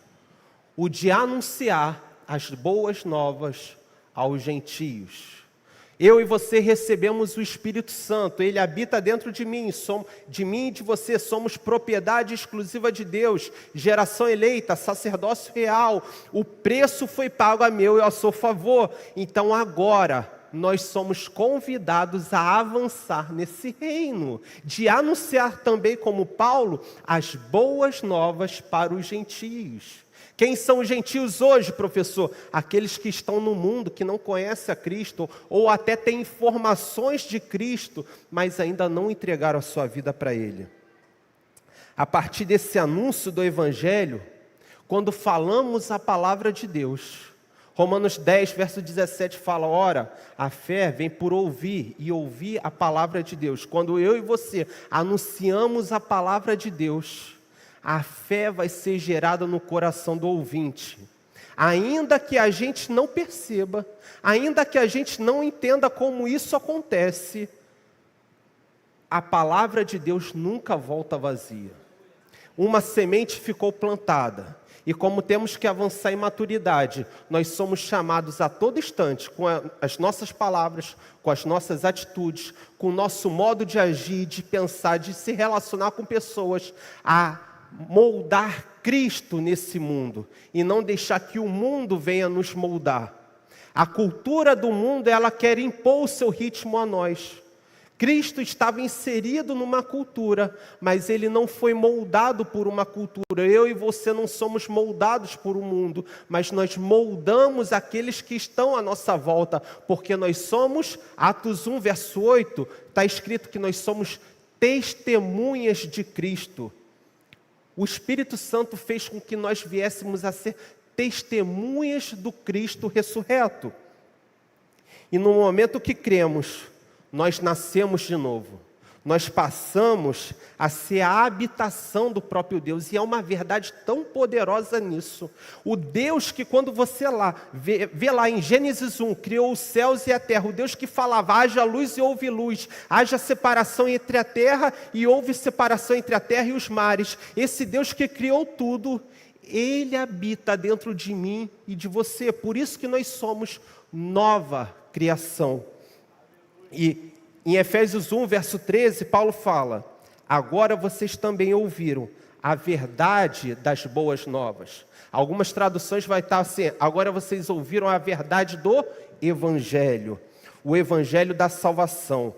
O de anunciar as boas novas aos gentios. Eu e você recebemos o Espírito Santo, Ele habita dentro de mim, de mim e de você, somos propriedade exclusiva de Deus, geração eleita, sacerdócio real, o preço foi pago a meu e ao seu favor. Então agora nós somos convidados a avançar nesse reino, de anunciar também, como Paulo, as boas novas para os gentios. Quem são os gentios hoje, professor? Aqueles que estão no mundo, que não conhecem a Cristo, ou até têm informações de Cristo, mas ainda não entregaram a sua vida para Ele. A partir desse anúncio do Evangelho, quando falamos a palavra de Deus, Romanos 10, verso 17 fala, ora, a fé vem por ouvir, e ouvir a palavra de Deus. Quando eu e você anunciamos a palavra de Deus, a fé vai ser gerada no coração do ouvinte. Ainda que a gente não perceba, ainda que a gente não entenda como isso acontece, a palavra de Deus nunca volta vazia. Uma semente ficou plantada, e como temos que avançar em maturidade, nós somos chamados a todo instante, com as nossas palavras, com as nossas atitudes, com o nosso modo de agir, de pensar, de se relacionar com pessoas, a moldar Cristo nesse mundo e não deixar que o mundo venha nos moldar. A cultura do mundo, ela quer impor o seu ritmo a nós. Cristo estava inserido numa cultura, mas ele não foi moldado por uma cultura. Eu e você não somos moldados por um mundo, mas nós moldamos aqueles que estão à nossa volta, porque nós somos, Atos 1, verso 8, está escrito que nós somos testemunhas de Cristo. O Espírito Santo fez com que nós viéssemos a ser testemunhas do Cristo ressurreto. E no momento que cremos, nós nascemos de novo. Nós passamos a ser a habitação do próprio Deus. E há uma verdade tão poderosa nisso. O Deus que quando você vê lá em Gênesis 1, criou os céus e a terra. O Deus que falava, haja luz e houve luz. Haja separação entre a terra e houve separação entre a terra e os mares. Esse Deus que criou tudo, Ele habita dentro de mim e de você. Por isso que nós somos nova criação. E em Efésios 1, verso 13, Paulo fala, agora vocês também ouviram a verdade das boas novas. Algumas traduções vai estar assim, agora vocês ouviram a verdade do Evangelho, o Evangelho da salvação.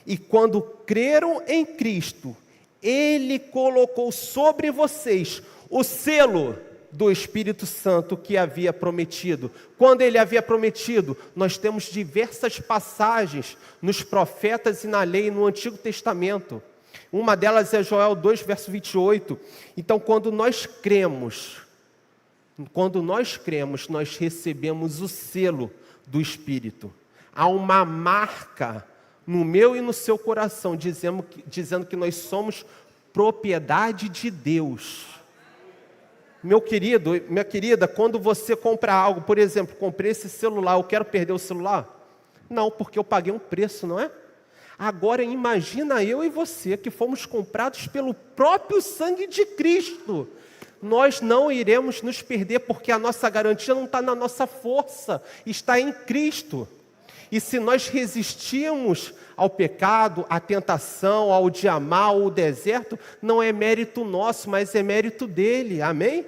E quando creram em Cristo, Ele colocou sobre vocês o selo do Espírito Santo que havia prometido. Quando Ele havia prometido, nós temos diversas passagens nos profetas e na lei no Antigo Testamento. Uma delas é Joel 2, verso 28. Então, quando nós cremos, nós recebemos o selo do Espírito. Há uma marca no meu e no seu coração, dizendo que nós somos propriedade de Deus. Meu querido, minha querida, quando você compra algo, por exemplo, comprei esse celular, eu quero perder o celular? Não, porque eu paguei um preço, não é? Agora imagina eu e você que fomos comprados pelo próprio sangue de Cristo. Nós não iremos nos perder, porque a nossa garantia não está na nossa força, está em Cristo. E se nós resistirmos ao pecado, à tentação, ao dia mau, ao deserto, não é mérito nosso, mas é mérito dele, amém?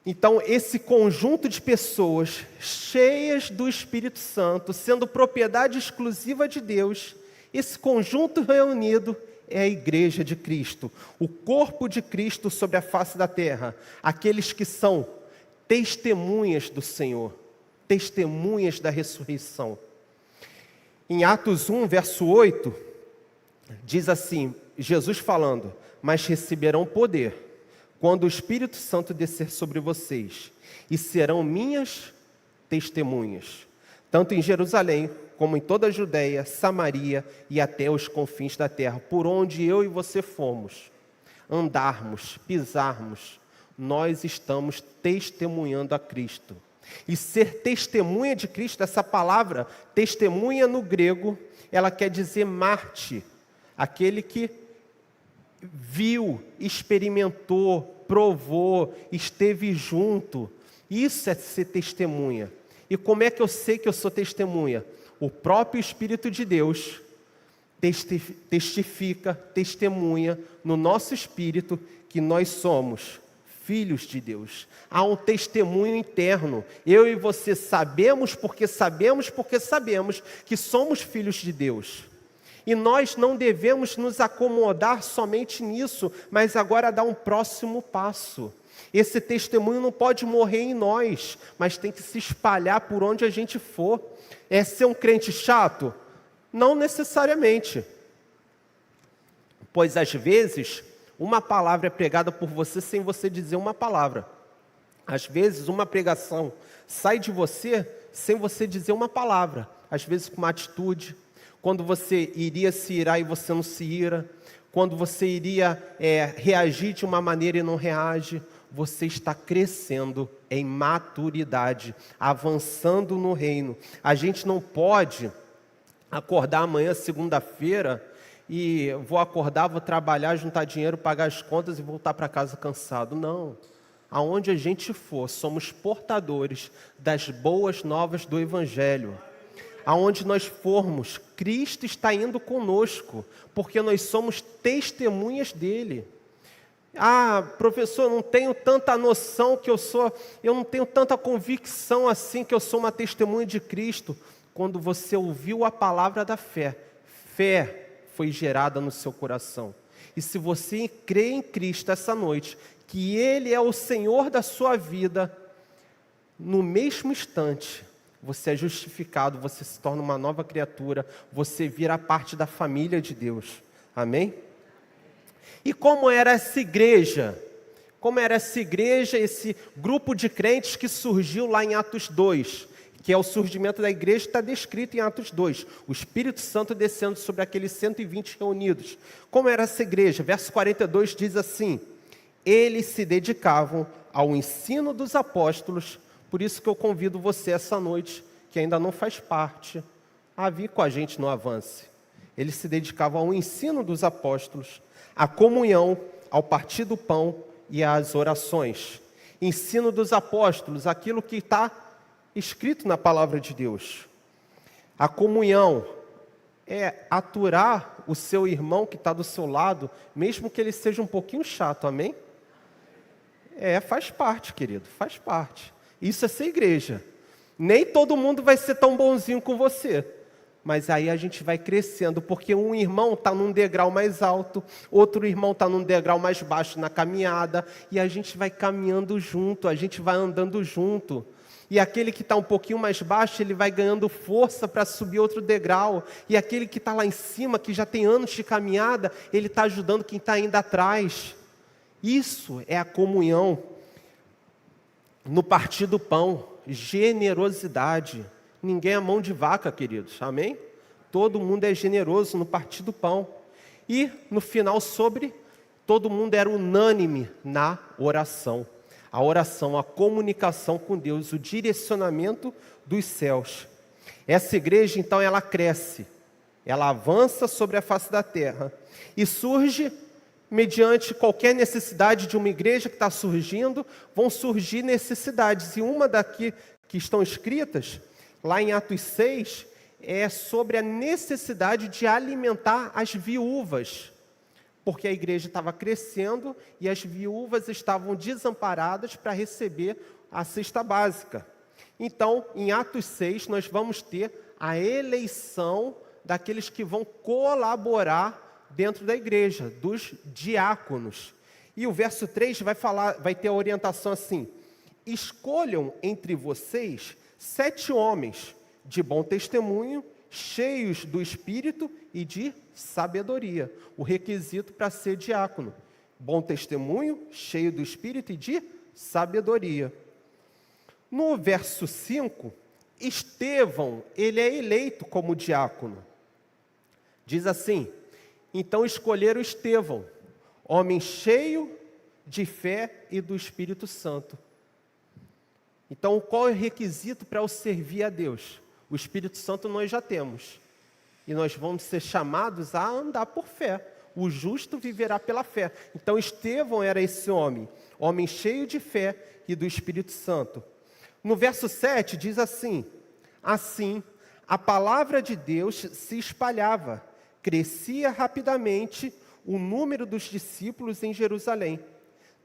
Então, esse conjunto de pessoas cheias do Espírito Santo, sendo propriedade exclusiva de Deus, esse conjunto reunido é a igreja de Cristo, o corpo de Cristo sobre a face da terra, aqueles que são testemunhas do Senhor, testemunhas da ressurreição. Em Atos 1, verso 8, diz assim, Jesus falando, mas receberão poder quando o Espírito Santo descer sobre vocês, e serão minhas testemunhas, tanto em Jerusalém, como em toda a Judéia, Samaria e até os confins da terra, por onde eu e você fomos, andarmos, pisarmos, nós estamos testemunhando a Cristo. E ser testemunha de Cristo, essa palavra, testemunha no grego, ela quer dizer mártir, aquele que viu, experimentou, provou, esteve junto. Isso é ser testemunha. E como é que eu sei que eu sou testemunha? O próprio Espírito de Deus testifica, testemunha no nosso espírito que nós somos filhos de Deus. Há um testemunho interno. Eu e você sabemos porque que somos filhos de Deus. E nós não devemos nos acomodar somente nisso, mas agora dar um próximo passo. Esse testemunho não pode morrer em nós, mas tem que se espalhar por onde a gente for. É ser um crente chato? Não necessariamente. Pois às vezes, uma palavra é pregada por você sem você dizer uma palavra. Às vezes, uma pregação sai de você sem você dizer uma palavra. Às vezes, com uma atitude. Quando você iria se irar e você não se ira. Quando você iria reagir de uma maneira e não reage. Você está crescendo em maturidade, avançando no reino. A gente não pode acordar amanhã, segunda-feira, e vou acordar, vou trabalhar, juntar dinheiro, pagar as contas e voltar para casa cansado. Não. Aonde a gente for, somos portadores das boas novas do Evangelho. Aonde nós formos, Cristo está indo conosco, porque nós somos testemunhas dele. Ah, professor, eu não tenho tanta noção que eu não tenho tanta convicção assim que eu sou uma testemunha de Cristo. Quando você ouviu a palavra da fé, fé foi gerada no seu coração. E se você crê em Cristo essa noite, que Ele é o Senhor da sua vida, no mesmo instante, você é justificado, você se torna uma nova criatura, você vira parte da família de Deus. Amém? E como era essa igreja? Como era essa igreja, esse grupo de crentes que surgiu lá em Atos 2, que é o surgimento da igreja, está descrito em Atos 2. O Espírito Santo descendo sobre aqueles 120 reunidos. Como era essa igreja? Verso 42 diz assim: eles se dedicavam ao ensino dos apóstolos. Por isso que eu convido você essa noite, que ainda não faz parte, a vir com a gente no Avance. Eles se dedicavam ao ensino dos apóstolos, à comunhão, ao partir do pão e às orações. Ensino dos apóstolos, aquilo que está escrito na palavra de Deus. A comunhão é aturar o seu irmão que está do seu lado, mesmo que ele seja um pouquinho chato, amém? Faz parte, querido, faz parte. Isso é ser igreja. Nem todo mundo vai ser tão bonzinho com você. Mas aí a gente vai crescendo, porque um irmão está num degrau mais alto, outro irmão está num degrau mais baixo na caminhada, e a gente vai caminhando junto, a gente vai andando junto. E aquele que está um pouquinho mais baixo, ele vai ganhando força para subir outro degrau. E aquele que está lá em cima, que já tem anos de caminhada, ele está ajudando quem está ainda atrás. Isso é a comunhão. No partir do pão, generosidade. Ninguém é mão de vaca, queridos, amém? Todo mundo é generoso no partir do pão. E no final todo mundo era unânime na oração. A oração, a comunicação com Deus, o direcionamento dos céus. Essa igreja, então, ela cresce, ela avança sobre a face da terra e surge mediante qualquer necessidade de uma igreja que está surgindo, vão surgir necessidades. E uma daqui que estão escritas, lá em Atos 6, é sobre a necessidade de alimentar as viúvas. Porque a igreja estava crescendo e as viúvas estavam desamparadas para receber a cesta básica. Então, em Atos 6, nós vamos ter a eleição daqueles que vão colaborar dentro da igreja, dos diáconos. E o verso 3 vai ter a orientação assim: escolham entre vocês 7 homens de bom testemunho, cheios do Espírito e de sabedoria. O requisito para ser diácono: bom testemunho, cheio do Espírito e de sabedoria. No verso 5, Estevão, ele é eleito como diácono. Diz assim: então escolheram Estevão, homem cheio de fé e do Espírito Santo. Então, qual é o requisito para eu servir a Deus? O Espírito Santo nós já temos. E nós vamos ser chamados a andar por fé. O justo viverá pela fé. Então, Estevão era esse homem cheio de fé e do Espírito Santo. No verso 7 diz assim: assim, a palavra de Deus se espalhava, crescia rapidamente o número dos discípulos em Jerusalém.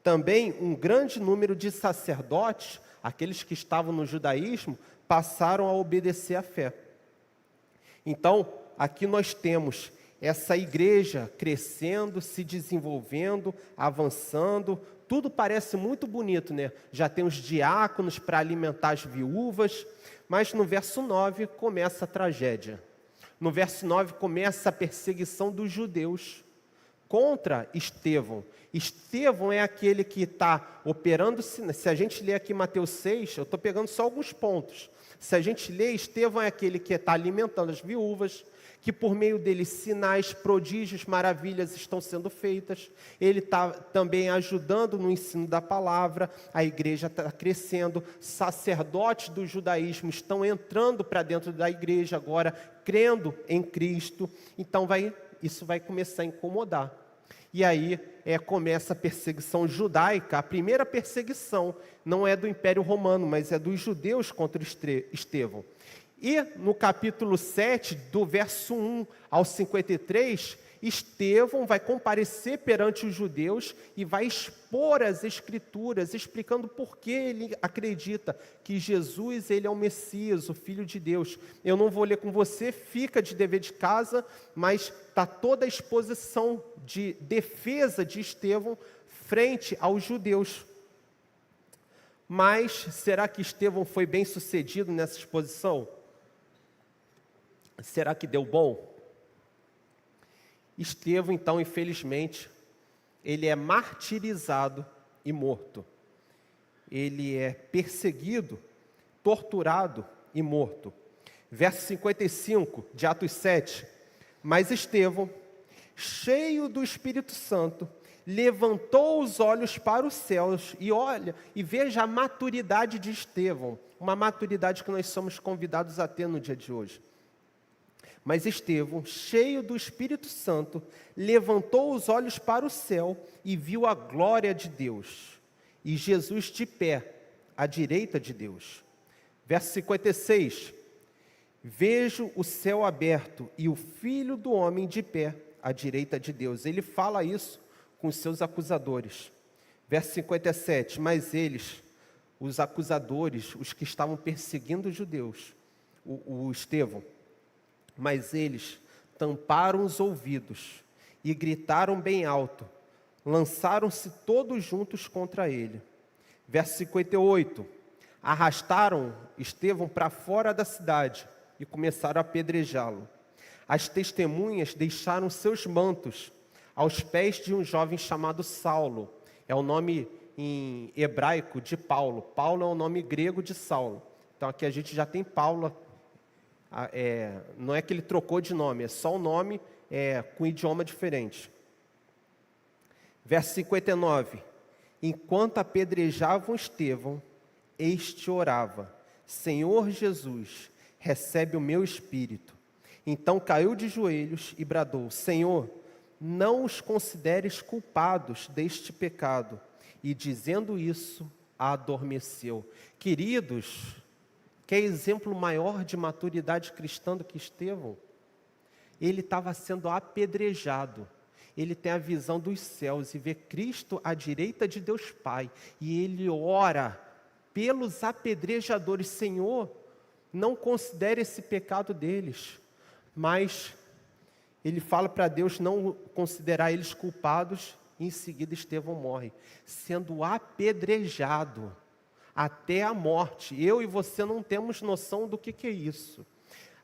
Também um grande número de sacerdotes, aqueles que estavam no judaísmo, passaram a obedecer à fé. Então, aqui nós temos essa igreja crescendo, se desenvolvendo, avançando. Tudo parece muito bonito, né? Já tem os diáconos para alimentar as viúvas, mas no verso 9 começa a tragédia. No verso 9 começa a perseguição dos judeus contra Estevão. Estevão é aquele que está operando, se a gente ler aqui Mateus 6, eu estou pegando só alguns pontos. Se a gente ler, Estevão é aquele que está alimentando as viúvas, que por meio dele sinais, prodígios, maravilhas estão sendo feitas. Ele está também ajudando no ensino da palavra, a igreja está crescendo, sacerdotes do judaísmo estão entrando para dentro da igreja agora, crendo em Cristo. Então isso vai começar a incomodar. E aí começa a perseguição judaica. A primeira perseguição não é do Império Romano, mas é dos judeus contra Estevão. E no capítulo 7, do verso 1 ao 53, Estevão vai comparecer perante os judeus e vai expor as Escrituras, explicando por que ele acredita que Jesus ele é o Messias, o Filho de Deus. Eu não vou ler com você, fica de dever de casa, mas está toda a exposição de defesa de Estevão frente aos judeus. Mas será que Estevão foi bem sucedido nessa exposição? Será que deu bom? Estevão, então, infelizmente, ele é martirizado e morto. Ele é perseguido, torturado e morto. Verso 55 de Atos 7. Mas Estevão, cheio do Espírito Santo, levantou os olhos para os céus e olha, e veja a maturidade de Estevão, uma maturidade que nós somos convidados a ter no dia de hoje. Mas Estevão, cheio do Espírito Santo, levantou os olhos para o céu e viu a glória de Deus, e Jesus de pé, à direita de Deus. Verso 56, vejo o céu aberto e o Filho do Homem de pé, à direita de Deus. Ele fala isso com os seus acusadores. Verso 57, mas eles, os acusadores, os que estavam perseguindo os judeus, o Estevão, mas eles tamparam os ouvidos e gritaram bem alto, lançaram-se todos juntos contra ele. Verso 58, arrastaram Estevão para fora da cidade e começaram a apedrejá-lo. As testemunhas deixaram seus mantos aos pés de um jovem chamado Saulo. É o nome em hebraico de Paulo. Paulo é o nome grego de Saulo. Então aqui a gente já tem Paulo. Não é que ele trocou de nome, é só o nome com idioma diferente. Verso 59. Enquanto apedrejavam Estevão, este orava: Senhor Jesus, recebe o meu espírito. Então caiu de joelhos e bradou: Senhor, não os consideres culpados deste pecado. E dizendo isso, adormeceu. Queridos, quer exemplo maior de maturidade cristã do que Estevão? Ele estava sendo apedrejado. Ele tem a visão dos céus e vê Cristo à direita de Deus Pai. E ele ora pelos apedrejadores: Senhor, não considere esse pecado deles. Mas ele fala para Deus não considerar eles culpados. E em seguida Estevão morre, sendo apedrejado até a morte. Eu e você não temos noção do que é isso.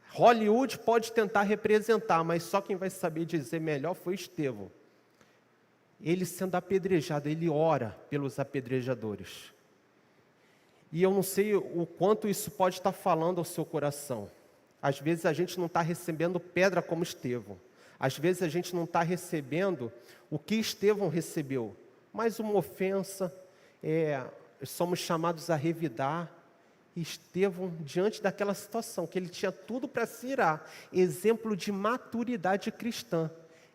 Hollywood pode tentar representar, mas só quem vai saber dizer melhor foi Estevão. Ele sendo apedrejado, ele ora pelos apedrejadores. E eu não sei o quanto isso pode estar falando ao seu coração. Às vezes a gente não está recebendo pedra como Estevão. Às vezes a gente não está recebendo o que Estevão recebeu, mas uma ofensa, somos chamados a revidar. Estevão, diante daquela situação, que ele tinha tudo para se irar, exemplo de maturidade cristã,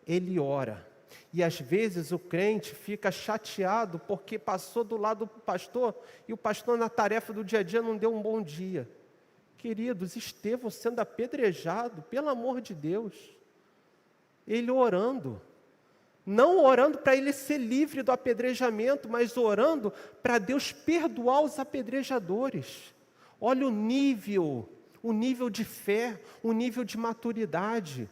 ele ora, E às vezes o crente fica chateado porque passou do lado do pastor e o pastor na tarefa do dia a dia não deu um bom dia. Queridos, Estevão sendo apedrejado, pelo amor de Deus, ele orando, não orando para ele ser livre do apedrejamento, mas orando para Deus perdoar os apedrejadores. Olha o nível de fé, o nível de maturidade.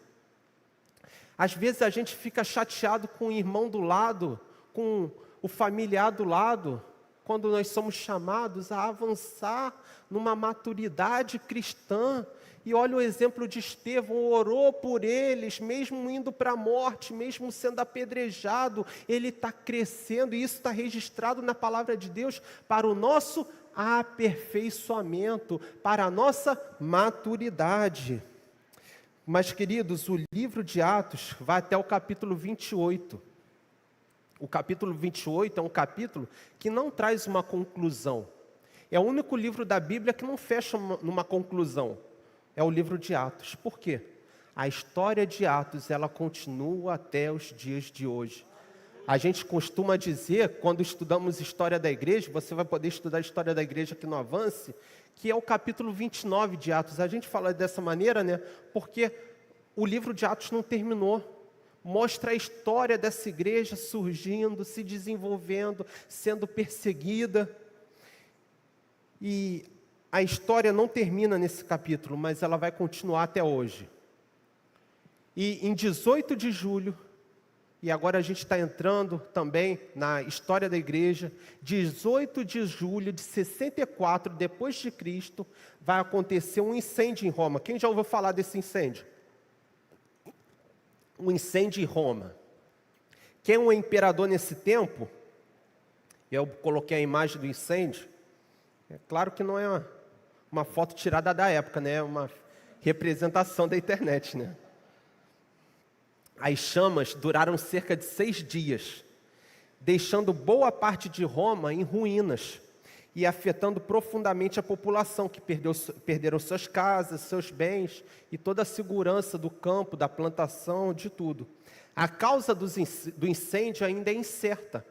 Às vezes a gente fica chateado com o irmão do lado, com o familiar do lado, quando nós somos chamados a avançar numa maturidade cristã. E olha o exemplo de Estevão, orou por eles, mesmo indo para a morte, mesmo sendo apedrejado, ele está crescendo, e isso está registrado na palavra de Deus para o nosso aperfeiçoamento, para a nossa maturidade. Mas, queridos, o livro de Atos vai até o capítulo 28. O capítulo 28 é um capítulo que não traz uma conclusão. É o único livro da Bíblia que não fecha numa conclusão. É o livro de Atos. Por quê? A história de Atos, ela continua até os dias de hoje. A gente costuma dizer, quando estudamos história da igreja, você vai poder estudar a história da igreja aqui no Avance, que é o capítulo 29 de Atos. A gente fala dessa maneira, né? Porque o livro de Atos não terminou. Mostra a história dessa igreja surgindo, se desenvolvendo, sendo perseguida. E a história não termina nesse capítulo, mas ela vai continuar até hoje. E em 18 de julho, e agora a gente está entrando também na história da igreja, 18 de julho de 64, depois de Cristo, vai acontecer um incêndio em Roma. Quem já ouviu falar desse incêndio? Um incêndio em Roma. Quem é o imperador nesse tempo? Eu coloquei a imagem do incêndio. É claro que não é uma foto tirada da época, né? É uma representação da internet, né? As chamas duraram cerca de 6 dias, deixando boa parte de Roma em ruínas e afetando profundamente a população, que perderam suas casas, seus bens e toda a segurança do campo, da plantação, de tudo. A causa do incêndio ainda é incerta.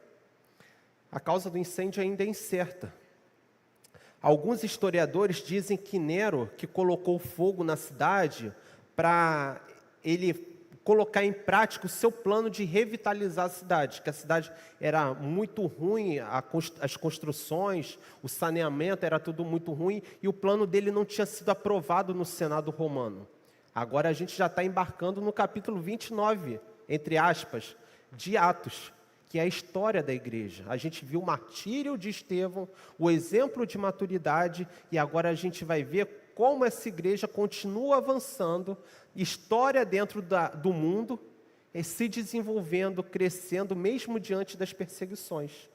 A causa do incêndio ainda é incerta. Alguns historiadores dizem que Nero, que colocou fogo na cidade para ele colocar em prática o seu plano de revitalizar a cidade, que a cidade era muito ruim, as construções, o saneamento era tudo muito ruim, e o plano dele não tinha sido aprovado no Senado romano. Agora a gente já está embarcando no capítulo 29, entre aspas, de Atos, que é a história da igreja. A gente viu o martírio de Estevão, o exemplo de maturidade, e agora a gente vai ver como essa igreja continua avançando, história dentro do mundo, se desenvolvendo, crescendo, mesmo diante das perseguições.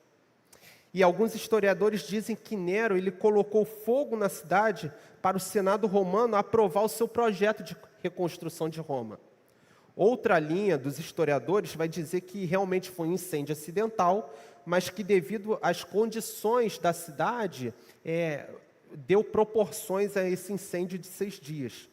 E alguns historiadores dizem que Nero ele colocou fogo na cidade para o Senado romano aprovar o seu projeto de reconstrução de Roma. Outra linha dos historiadores vai dizer que realmente foi um incêndio acidental, mas que devido às condições da cidade, deu proporções a esse incêndio de 6 dias.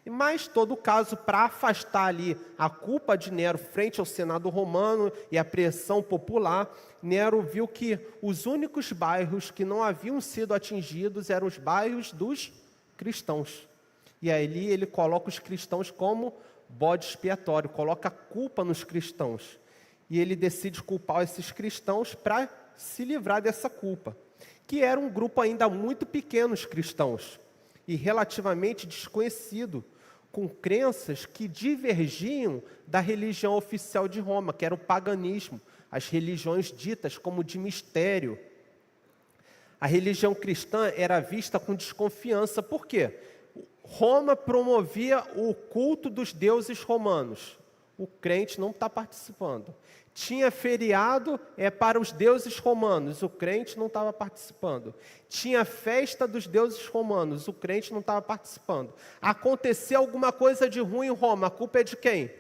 Mas, todo caso, para afastar ali a culpa de Nero frente ao Senado romano e a pressão popular, Nero viu que os únicos bairros que não haviam sido atingidos eram os bairros dos cristãos. E ali ele coloca os cristãos como bode expiatório, coloca a culpa nos cristãos. E ele decide culpar esses cristãos para se livrar dessa culpa, que era um grupo ainda muito pequeno, os cristãos, e relativamente desconhecido, com crenças que divergiam da religião oficial de Roma, que era o paganismo, as religiões ditas como de mistério. A religião cristã era vista com desconfiança, por quê? Roma promovia o culto dos deuses romanos. O crente não está participando. Tinha feriado para os deuses romanos. O crente não estava participando. Tinha festa dos deuses romanos. O crente não estava participando. Aconteceu alguma coisa de ruim em Roma. A culpa é de quem?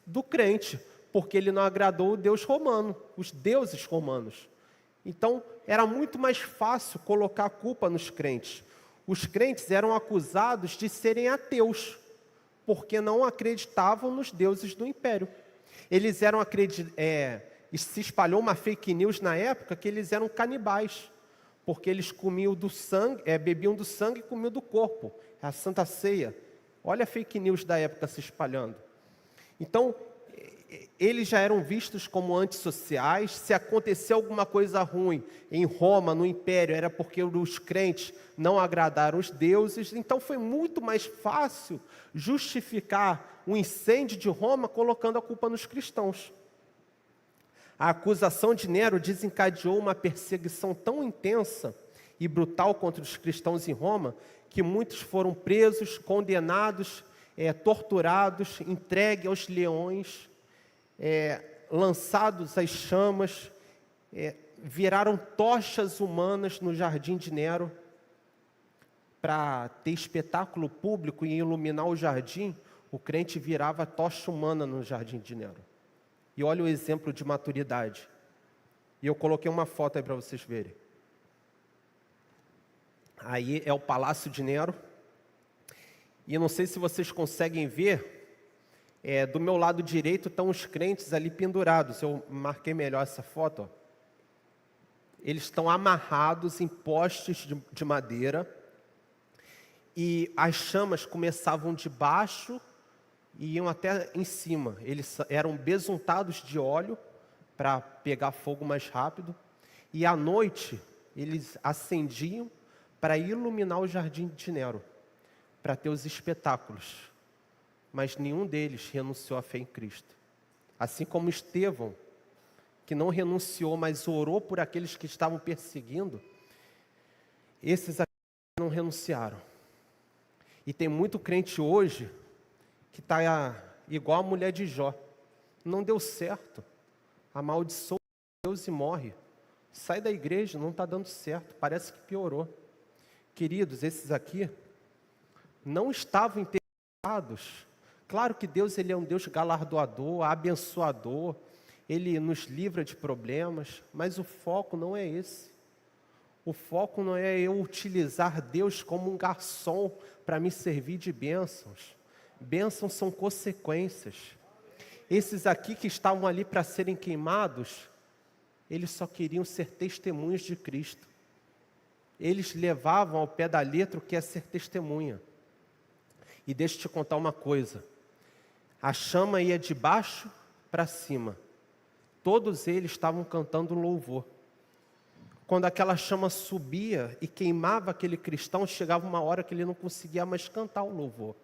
Do crente. Porque ele não agradou o Deus romano, os deuses romanos. Então, era muito mais fácil colocar a culpa nos crentes. Os crentes eram acusados de serem ateus, porque não acreditavam nos deuses do império. Eles eram, se espalhou uma fake news na época que eles eram canibais, porque eles comiam do sangue, bebiam do sangue e comiam do corpo, a Santa Ceia. Olha a fake news da época se espalhando. Então, eles já eram vistos como antissociais. Se acontecer alguma coisa ruim em Roma, no Império, era porque os crentes não agradaram os deuses. Então foi muito mais fácil justificar o incêndio de Roma colocando a culpa nos cristãos. A acusação de Nero desencadeou uma perseguição tão intensa e brutal contra os cristãos em Roma, que muitos foram presos, condenados, torturados, entregues aos leões, lançados às chamas, viraram tochas humanas no jardim de Nero. Para ter espetáculo público e iluminar o jardim, o crente virava tocha humana no jardim de Nero. E olha o exemplo de maturidade. E eu coloquei uma foto aí para vocês verem. Aí é o Palácio de Nero. E não sei se vocês conseguem ver, do meu lado direito estão os crentes ali pendurados. Eu marquei melhor essa foto. Ó. Eles estão amarrados em postes de madeira. E as chamas começavam de baixo e iam até em cima. Eles eram besuntados de óleo para pegar fogo mais rápido. E à noite eles acendiam para iluminar o jardim de Nero, para ter os espetáculos. Mas nenhum deles renunciou à fé em Cristo. Assim como Estevão, que não renunciou, mas orou por aqueles que estavam perseguindo, esses aqui não renunciaram. E tem muito crente hoje que está igual a mulher de Jó. Não deu certo. Amaldiçoou Deus e morre. Sai da igreja, não está dando certo. Parece que piorou. Queridos, esses aqui não estavam interessados. Claro que Deus, Ele é um Deus galardoador, abençoador. Ele nos livra de problemas. Mas o foco não é esse. O foco não é eu utilizar Deus como um garçom para me servir de bênçãos. Bênçãos são consequências. Esses aqui que estavam ali para serem queimados, eles só queriam ser testemunhas de Cristo. Eles levavam ao pé da letra o que é ser testemunha. E deixa eu te contar uma coisa. A chama ia de baixo para cima. Todos eles estavam cantando louvor. Quando aquela chama subia e queimava aquele cristão, chegava uma hora que ele não conseguia mais cantar o louvor.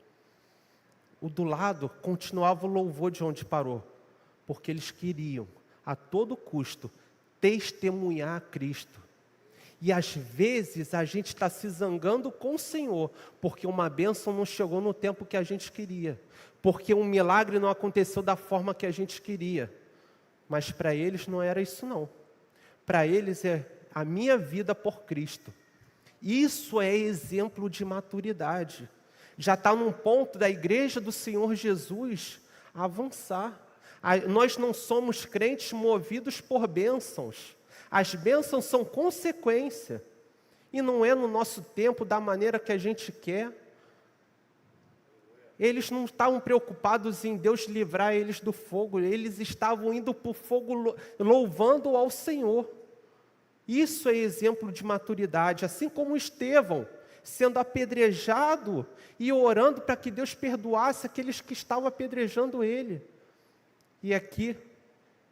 O do lado continuava o louvor de onde parou, porque eles queriam, a todo custo, testemunhar a Cristo. E às vezes a gente está se zangando com o Senhor, porque uma bênção não chegou no tempo que a gente queria, porque um milagre não aconteceu da forma que a gente queria. Mas para eles não era isso não. Para eles é a minha vida por Cristo. Isso é exemplo de maturidade. Já está num ponto da igreja do Senhor Jesus avançar. Nós não somos crentes movidos por bênçãos. As bênçãos são consequência. E não é no nosso tempo, da maneira que a gente quer. Eles não estavam preocupados em Deus livrar eles do fogo. Eles estavam indo para o fogo louvando ao Senhor. Isso é exemplo de maturidade. Assim como Estevão, sendo apedrejado e orando para que Deus perdoasse aqueles que estavam apedrejando ele. E aqui,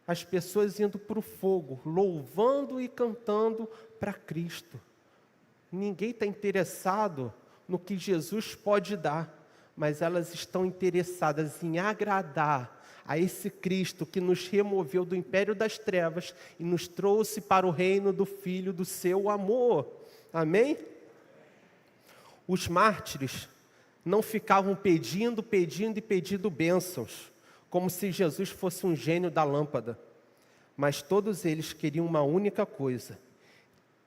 as pessoas indo para o fogo, louvando e cantando para Cristo. Ninguém está interessado no que Jesus pode dar, mas elas estão interessadas em agradar a esse Cristo que nos removeu do império das trevas e nos trouxe para o reino do Filho do seu amor. Amém? Os mártires não ficavam pedindo bênçãos, como se Jesus fosse um gênio da lâmpada. Mas todos eles queriam uma única coisa: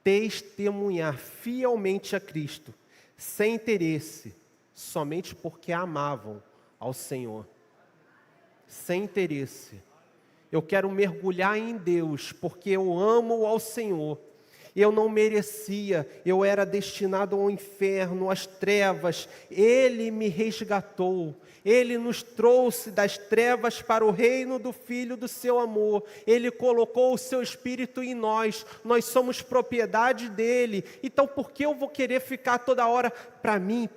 testemunhar fielmente a Cristo, sem interesse, somente porque amavam ao Senhor. Sem interesse. Eu quero mergulhar em Deus, porque eu amo ao Senhor. Eu não merecia, eu era destinado ao inferno, às trevas. Ele me resgatou. Ele nos trouxe das trevas para o reino do Filho do seu amor. Ele colocou o seu Espírito em nós. Nós somos propriedade dele. Então por que eu vou querer ficar toda hora para mim,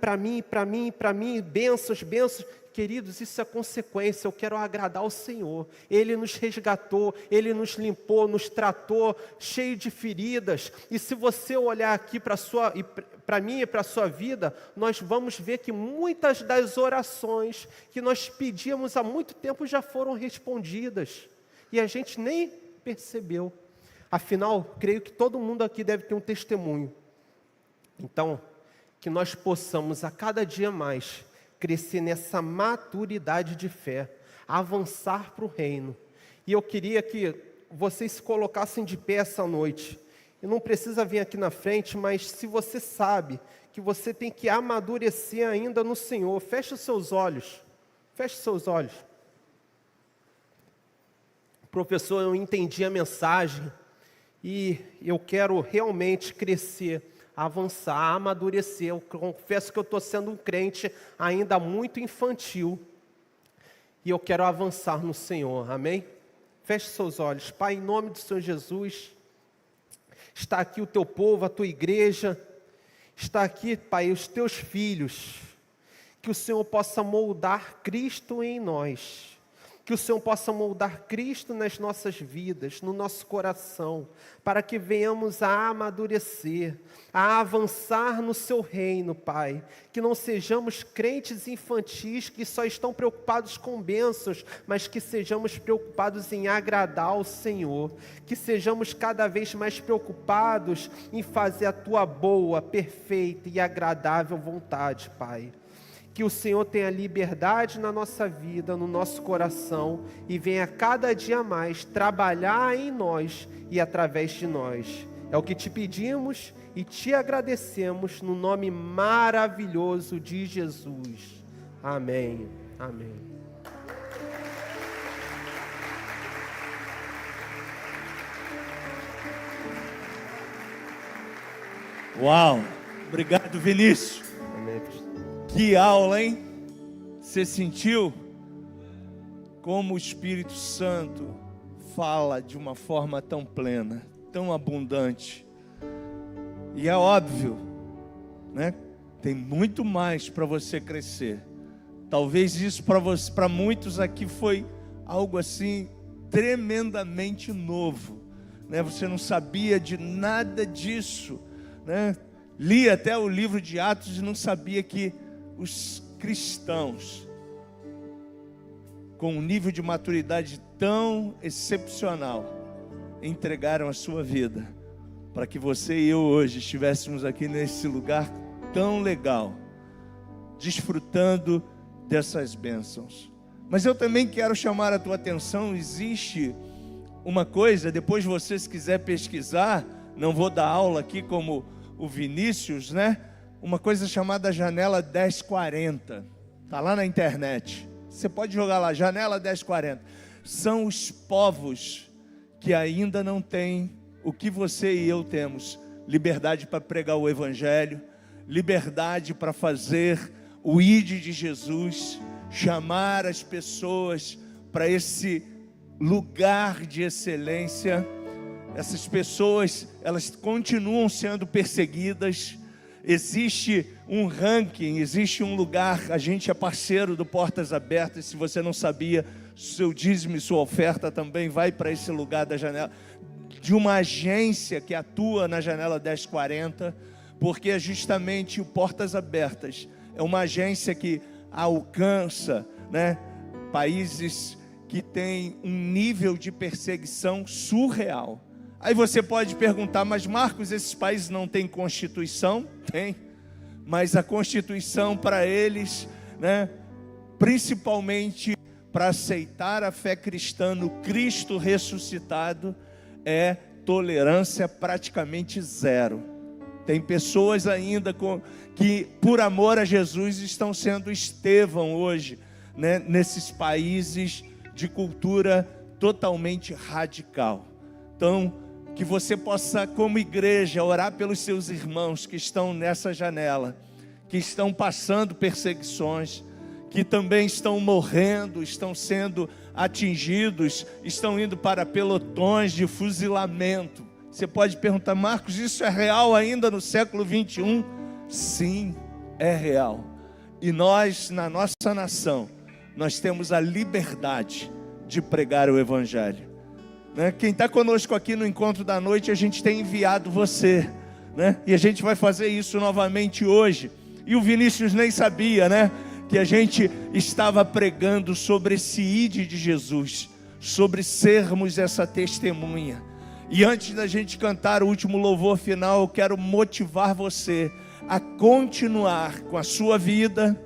bênçãos, bênçãos? Queridos, isso é consequência. Eu quero agradar ao Senhor. Ele nos resgatou, Ele nos limpou, nos tratou, cheio de feridas. E se você olhar aqui para mim e para a sua vida, nós vamos ver que muitas das orações que nós pedíamos há muito tempo já foram respondidas. E a gente nem percebeu. Afinal, creio que todo mundo aqui deve ter um testemunho. Então, que nós possamos a cada dia mais crescer nessa maturidade de fé, avançar para o reino. E eu queria que vocês se colocassem de pé essa noite. E não precisa vir aqui na frente, mas se você sabe que você tem que amadurecer ainda no Senhor, feche os seus olhos. Feche os seus olhos. Professor, eu entendi a mensagem e eu quero realmente crescer, avançar, amadurecer. Eu confesso que eu estou sendo um crente ainda muito infantil e eu quero avançar no Senhor, amém? Feche seus olhos. Pai, em nome do Senhor Jesus, está aqui o teu povo, a tua igreja, está aqui, Pai, os teus filhos, que o Senhor possa moldar Cristo em nós, que o Senhor possa moldar Cristo nas nossas vidas, no nosso coração, para que venhamos a amadurecer, a avançar no seu reino, Pai. Que não sejamos crentes infantis que só estão preocupados com bênçãos, mas que sejamos preocupados em agradar ao Senhor. Que sejamos cada vez mais preocupados em fazer a tua boa, perfeita e agradável vontade, Pai. Que o Senhor tenha liberdade na nossa vida, no nosso coração, e venha cada dia mais trabalhar em nós e através de nós. É o que te pedimos e te agradecemos no nome maravilhoso de Jesus. Amém. Amém. Uau! Obrigado, Vinícius. Amém. Que aula, hein? Você sentiu como o Espírito Santo fala de uma forma tão plena, tão abundante. E é óbvio, né? Tem muito mais para você crescer. Talvez isso para muitos aqui foi algo assim tremendamente novo, né? Você não sabia de nada disso, né? Li até o livro de Atos e não sabia que os cristãos, com um nível de maturidade tão excepcional, entregaram a sua vida para que você e eu hoje estivéssemos aqui nesse lugar tão legal, desfrutando dessas bênçãos. Mas eu também quero chamar a tua atenção. Existe uma coisa, depois você, se quiser pesquisar, não vou dar aula aqui como o Vinícius, né? Uma coisa chamada Janela 1040, está lá na internet, você pode jogar lá, Janela 1040, são os povos que ainda não têm o que você e eu temos, liberdade para pregar o Evangelho, liberdade para fazer o ID de Jesus, chamar as pessoas para esse lugar de excelência. Essas pessoas, elas continuam sendo perseguidas. Existe um ranking, existe um lugar, a gente é parceiro do Portas Abertas. Se você não sabia, seu dízimo e sua oferta também vai para esse lugar da janela, de uma agência que atua na Janela 1040, porque é justamente o Portas Abertas, é uma agência que alcança, né, países que têm um nível de perseguição surreal. Aí você pode perguntar, mas Marcos, esses países não têm Constituição? Tem, mas a Constituição para eles, né, principalmente para aceitar a fé cristã no Cristo ressuscitado, é tolerância praticamente zero. Tem pessoas ainda que por amor a Jesus estão sendo Estevão hoje, né, nesses países de cultura totalmente radical. Então, que você possa, como igreja, orar pelos seus irmãos que estão nessa janela, que estão passando perseguições, que também estão morrendo, estão sendo atingidos, estão indo para pelotões de fuzilamento. Você pode perguntar: Marcos, isso é real ainda no século 21? Sim, é real. E nós, na nossa nação, nós temos a liberdade de pregar o Evangelho, né? Quem está conosco aqui no Encontro da Noite, a gente tem enviado você, né? E a gente vai fazer isso novamente hoje. E o Vinícius nem sabia, né? Que a gente estava pregando sobre esse ide de Jesus, sobre sermos essa testemunha. E antes da gente cantar o último louvor final, eu quero motivar você a continuar com a sua vida,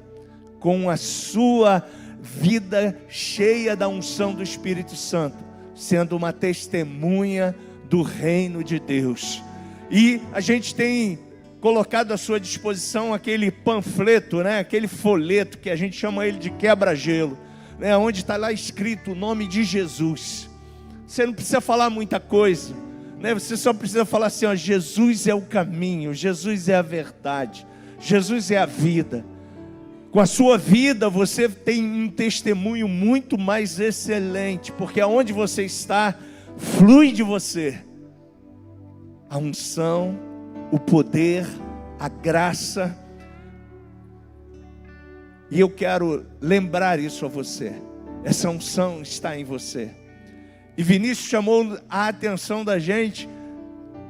com a sua vida cheia da unção do Espírito Santo, sendo uma testemunha do reino de Deus. E a gente tem colocado à sua disposição aquele panfleto, né? Aquele folheto que a gente chama ele de quebra-gelo, né? Onde está lá escrito o nome de Jesus. Você não precisa falar muita coisa, né? Você só precisa falar assim, ó: Jesus é o caminho, Jesus é a verdade, Jesus é a vida. Com a sua vida você tem um testemunho muito mais excelente, porque aonde você está, flui de você a unção, o poder, a graça. E eu quero lembrar isso a você. Essa unção está em você. E Vinícius chamou a atenção da gente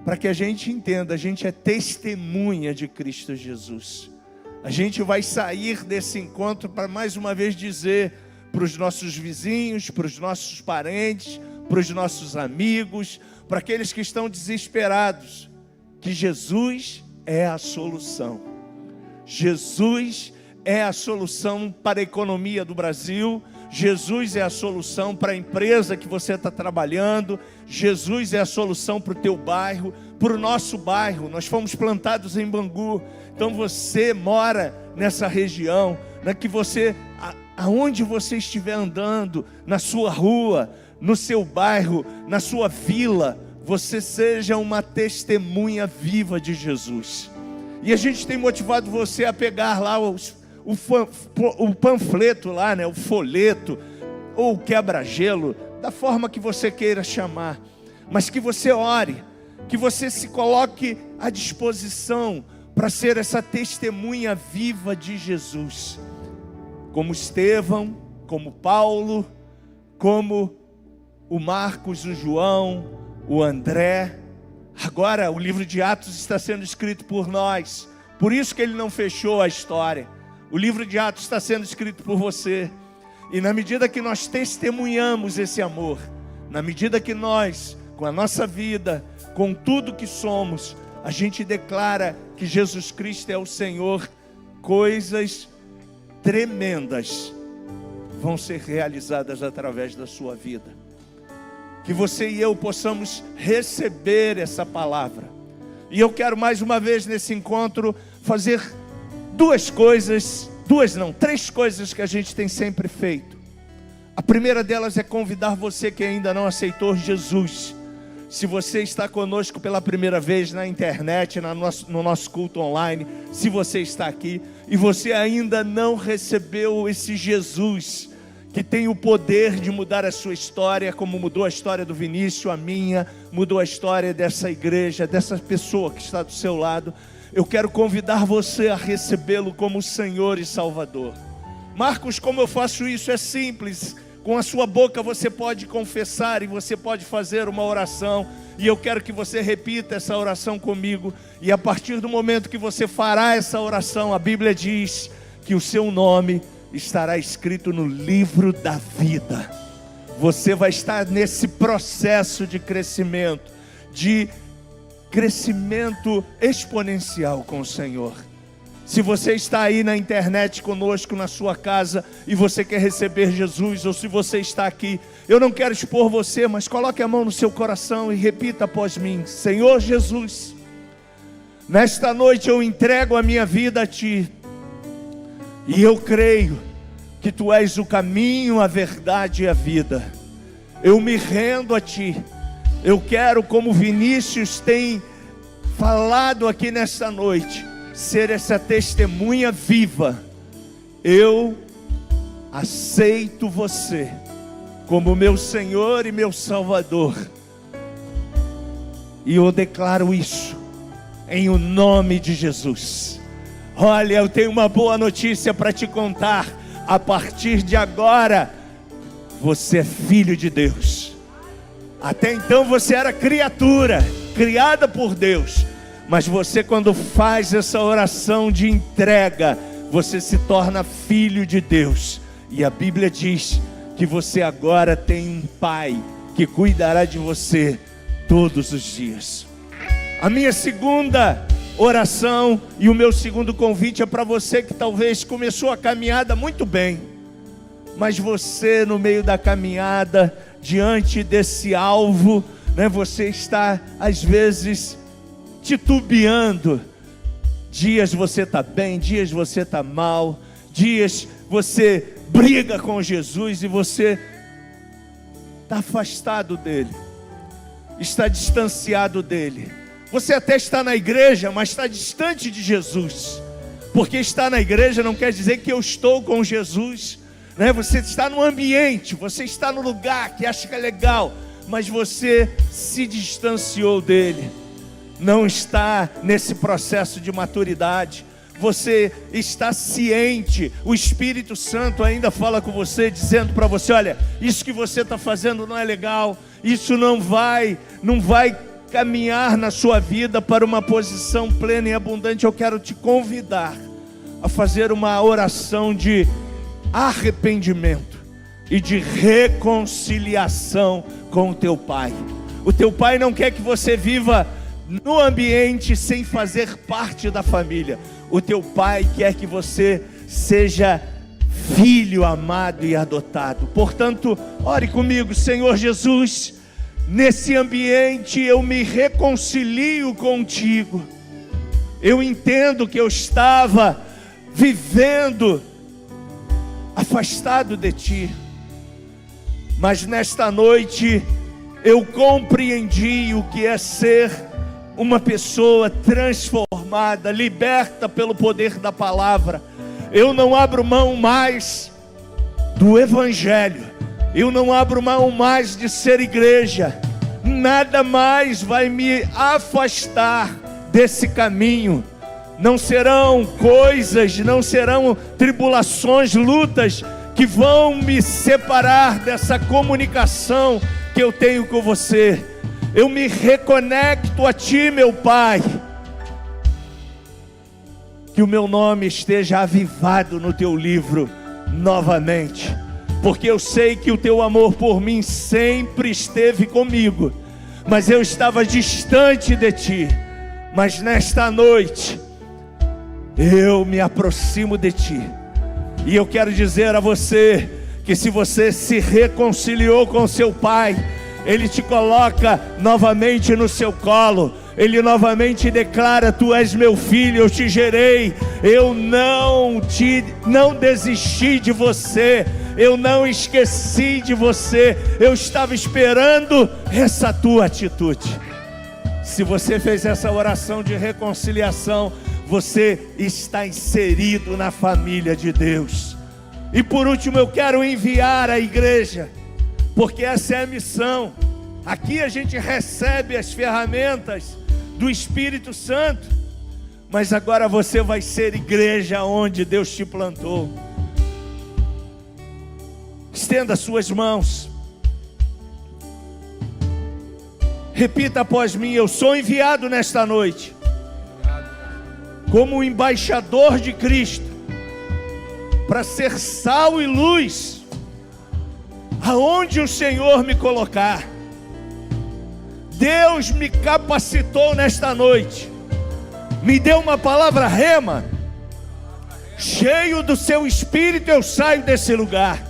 para que a gente entenda: a gente é testemunha de Cristo Jesus. A gente vai sair desse encontro para mais uma vez dizer para os nossos vizinhos, para os nossos parentes, para os nossos amigos, para aqueles que estão desesperados, que Jesus é a solução. Jesus é a solução para a economia do Brasil. Jesus é a solução para a empresa que você está trabalhando. Jesus é a solução para o teu bairro, para o nosso bairro. Nós fomos plantados em Bangu, então você mora nessa região, né? Que você, aonde você estiver andando, na sua rua, no seu bairro, na sua vila, você seja uma testemunha viva de Jesus. E a gente tem motivado você a pegar lá o panfleto lá, né? O folheto, ou o quebra-gelo, da forma que você queira chamar. Mas que você ore, que você se coloque à disposição para ser essa testemunha viva de Jesus. Como Estevão, como Paulo, como o Marcos, o João, o André. Agora o livro de Atos está sendo escrito por nós. Por isso que ele não fechou a história. O livro de Atos está sendo escrito por você. E na medida que nós testemunhamos esse amor, na medida que nós, com a nossa vida, com tudo que somos, a gente declara que Jesus Cristo é o Senhor, coisas tremendas vão ser realizadas através da sua vida. Que você e eu possamos receber essa palavra. E eu quero mais uma vez nesse encontro fazer três coisas que a gente tem sempre feito. A primeira delas é convidar você que ainda não aceitou Jesus. Se você está conosco pela primeira vez na internet, no nosso culto online, se você está aqui e você ainda não recebeu esse Jesus, que tem o poder de mudar a sua história, como mudou a história do Vinícius, a minha, mudou a história dessa igreja, dessa pessoa que está do seu lado, eu quero convidar você a recebê-lo como Senhor e Salvador. Marcos, como eu faço isso? É simples. Com a sua boca você pode confessar e você pode fazer uma oração. E eu quero que você repita essa oração comigo. E a partir do momento que você fará essa oração, a Bíblia diz que o seu nome estará escrito no livro da vida. Você vai estar nesse processo de crescimento exponencial com o Senhor. Se você está aí na internet conosco, na sua casa, e você quer receber Jesus, ou se você está aqui, eu não quero expor você, mas coloque a mão no seu coração e repita após mim: Senhor Jesus, nesta noite eu entrego a minha vida a Ti, e eu creio que Tu és o caminho, a verdade e a vida. Eu me rendo a Ti, Eu quero, como Vinícius tem falado aqui nesta noite, ser essa testemunha viva. Eu aceito você como meu Senhor e meu Salvador. E eu declaro isso em o nome de Jesus. Olha, eu tenho uma boa notícia para te contar. A partir de agora, você é filho de Deus. Até então você era criatura, criada por Deus. Mas você, quando faz essa oração de entrega, você se torna filho de Deus. E a Bíblia diz que você agora tem um Pai que cuidará de você todos os dias. A minha segunda oração e o meu segundo convite é para você que talvez começou a caminhada muito bem, mas você no meio da caminhada, diante desse alvo, né, você está às vezes titubeando. Dias você está bem, dias você está mal, dias você briga com Jesus e você está afastado dele, está distanciado dele. Você até está na igreja, mas está distante de Jesus. Porque estar na igreja não quer dizer que eu estou com Jesus, né? Você está no ambiente, você está no lugar que acha que é legal, mas você se distanciou dele. Não está nesse processo de maturidade. Você está ciente, o Espírito Santo ainda fala com você, dizendo para você: olha, isso que você está fazendo não é legal, isso não vai caminhar na sua vida para uma posição plena e abundante. Eu quero te convidar a fazer uma oração de arrependimento e de reconciliação com o teu Pai. O teu Pai não quer que você viva no ambiente sem fazer parte da família. O teu Pai quer que você seja filho amado e adotado. Portanto, ore comigo: Senhor Jesus, nesse ambiente eu me reconcilio contigo. Eu entendo que eu estava vivendo afastado de ti, mas nesta noite eu compreendi o que é ser uma pessoa transformada, liberta pelo poder da palavra. Eu não abro mão mais do Evangelho, eu não abro mão mais de ser igreja. Nada mais vai me afastar desse caminho. Não serão coisas, não serão tribulações, lutas que vão me separar dessa comunicação que eu tenho com você. Eu me reconecto a ti, meu Pai. Que o meu nome esteja avivado no teu livro novamente, porque eu sei que o teu amor por mim sempre esteve comigo, mas eu estava distante de ti. Mas nesta noite eu me aproximo de ti, e eu quero dizer a você que se você se reconciliou com seu Pai, Ele te coloca novamente no seu colo. Ele novamente declara: tu és meu filho, eu te gerei, eu não desisti de você, eu não esqueci de você, eu estava esperando essa tua atitude. Se você fez essa oração de reconciliação, você está inserido na família de Deus. E por último, eu quero enviar a igreja, porque essa é a missão. Aqui a gente recebe as ferramentas do Espírito Santo, mas agora você vai ser igreja onde Deus te plantou. Estenda suas mãos, repita após mim: eu sou enviado nesta noite como embaixador de Cristo, para ser sal e luz aonde o Senhor me colocar. Deus me capacitou nesta noite, me deu uma palavra rema. Cheio do seu Espírito eu saio desse lugar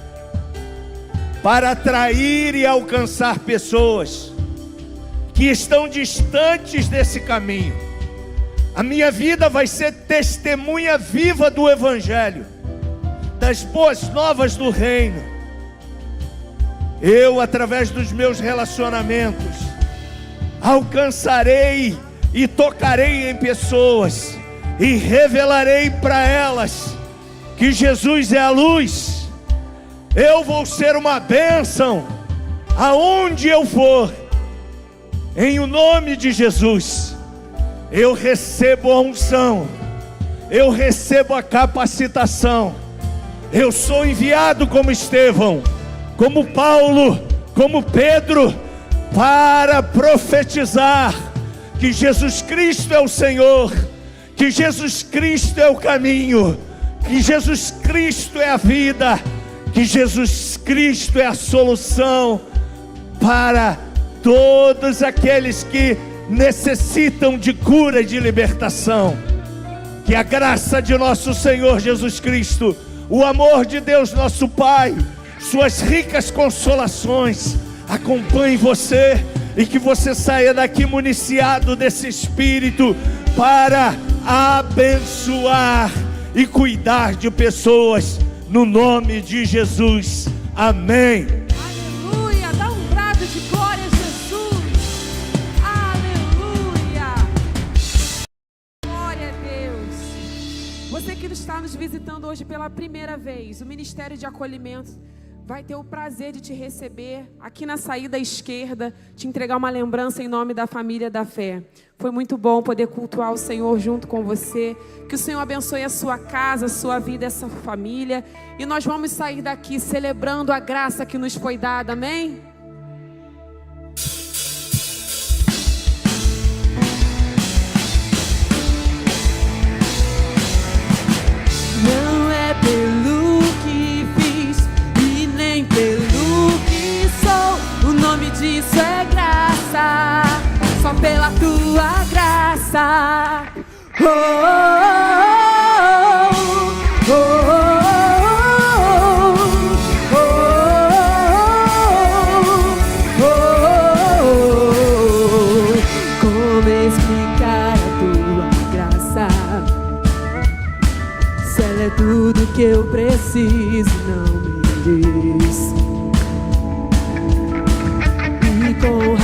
para atrair e alcançar pessoas que estão distantes desse caminho. A minha vida vai ser testemunha viva do Evangelho, das boas novas do reino. Eu, através dos meus relacionamentos, alcançarei e tocarei em pessoas e revelarei para elas que Jesus é a luz. Eu vou ser uma bênção aonde eu for, em o nome de Jesus. Eu recebo a unção, eu recebo a capacitação. Eu sou enviado como Estevão, como Paulo, como Pedro, para profetizar que Jesus Cristo é o Senhor, que Jesus Cristo é o caminho, que Jesus Cristo é a vida, que Jesus Cristo é a solução para todos aqueles que necessitam de cura e de libertação. Que a graça de nosso Senhor Jesus Cristo, o amor de Deus nosso Pai, suas ricas consolações acompanhem você, e que você saia daqui municiado desse Espírito para abençoar e cuidar de pessoas, no nome de Jesus. Amém. Aleluia, dá um brado de glória a Jesus. Aleluia. Glória a Deus. Você que está nos visitando hoje pela primeira vez, o Ministério de Acolhimento vai ter o prazer de te receber aqui na saída esquerda, te entregar uma lembrança em nome da família da fé. Foi muito bom poder cultuar o Senhor junto com você. Que o Senhor abençoe a sua casa, a sua vida, essa família. E nós vamos sair daqui celebrando a graça que nos foi dada, amém? Não é pelo que fiz e nem pelo que sou. O nome disso é graça, só pela tua graça. Oh, oh, oh, oh, oh. Como explicar a tua graça? Se ela é tudo que eu preciso, não me diz. E com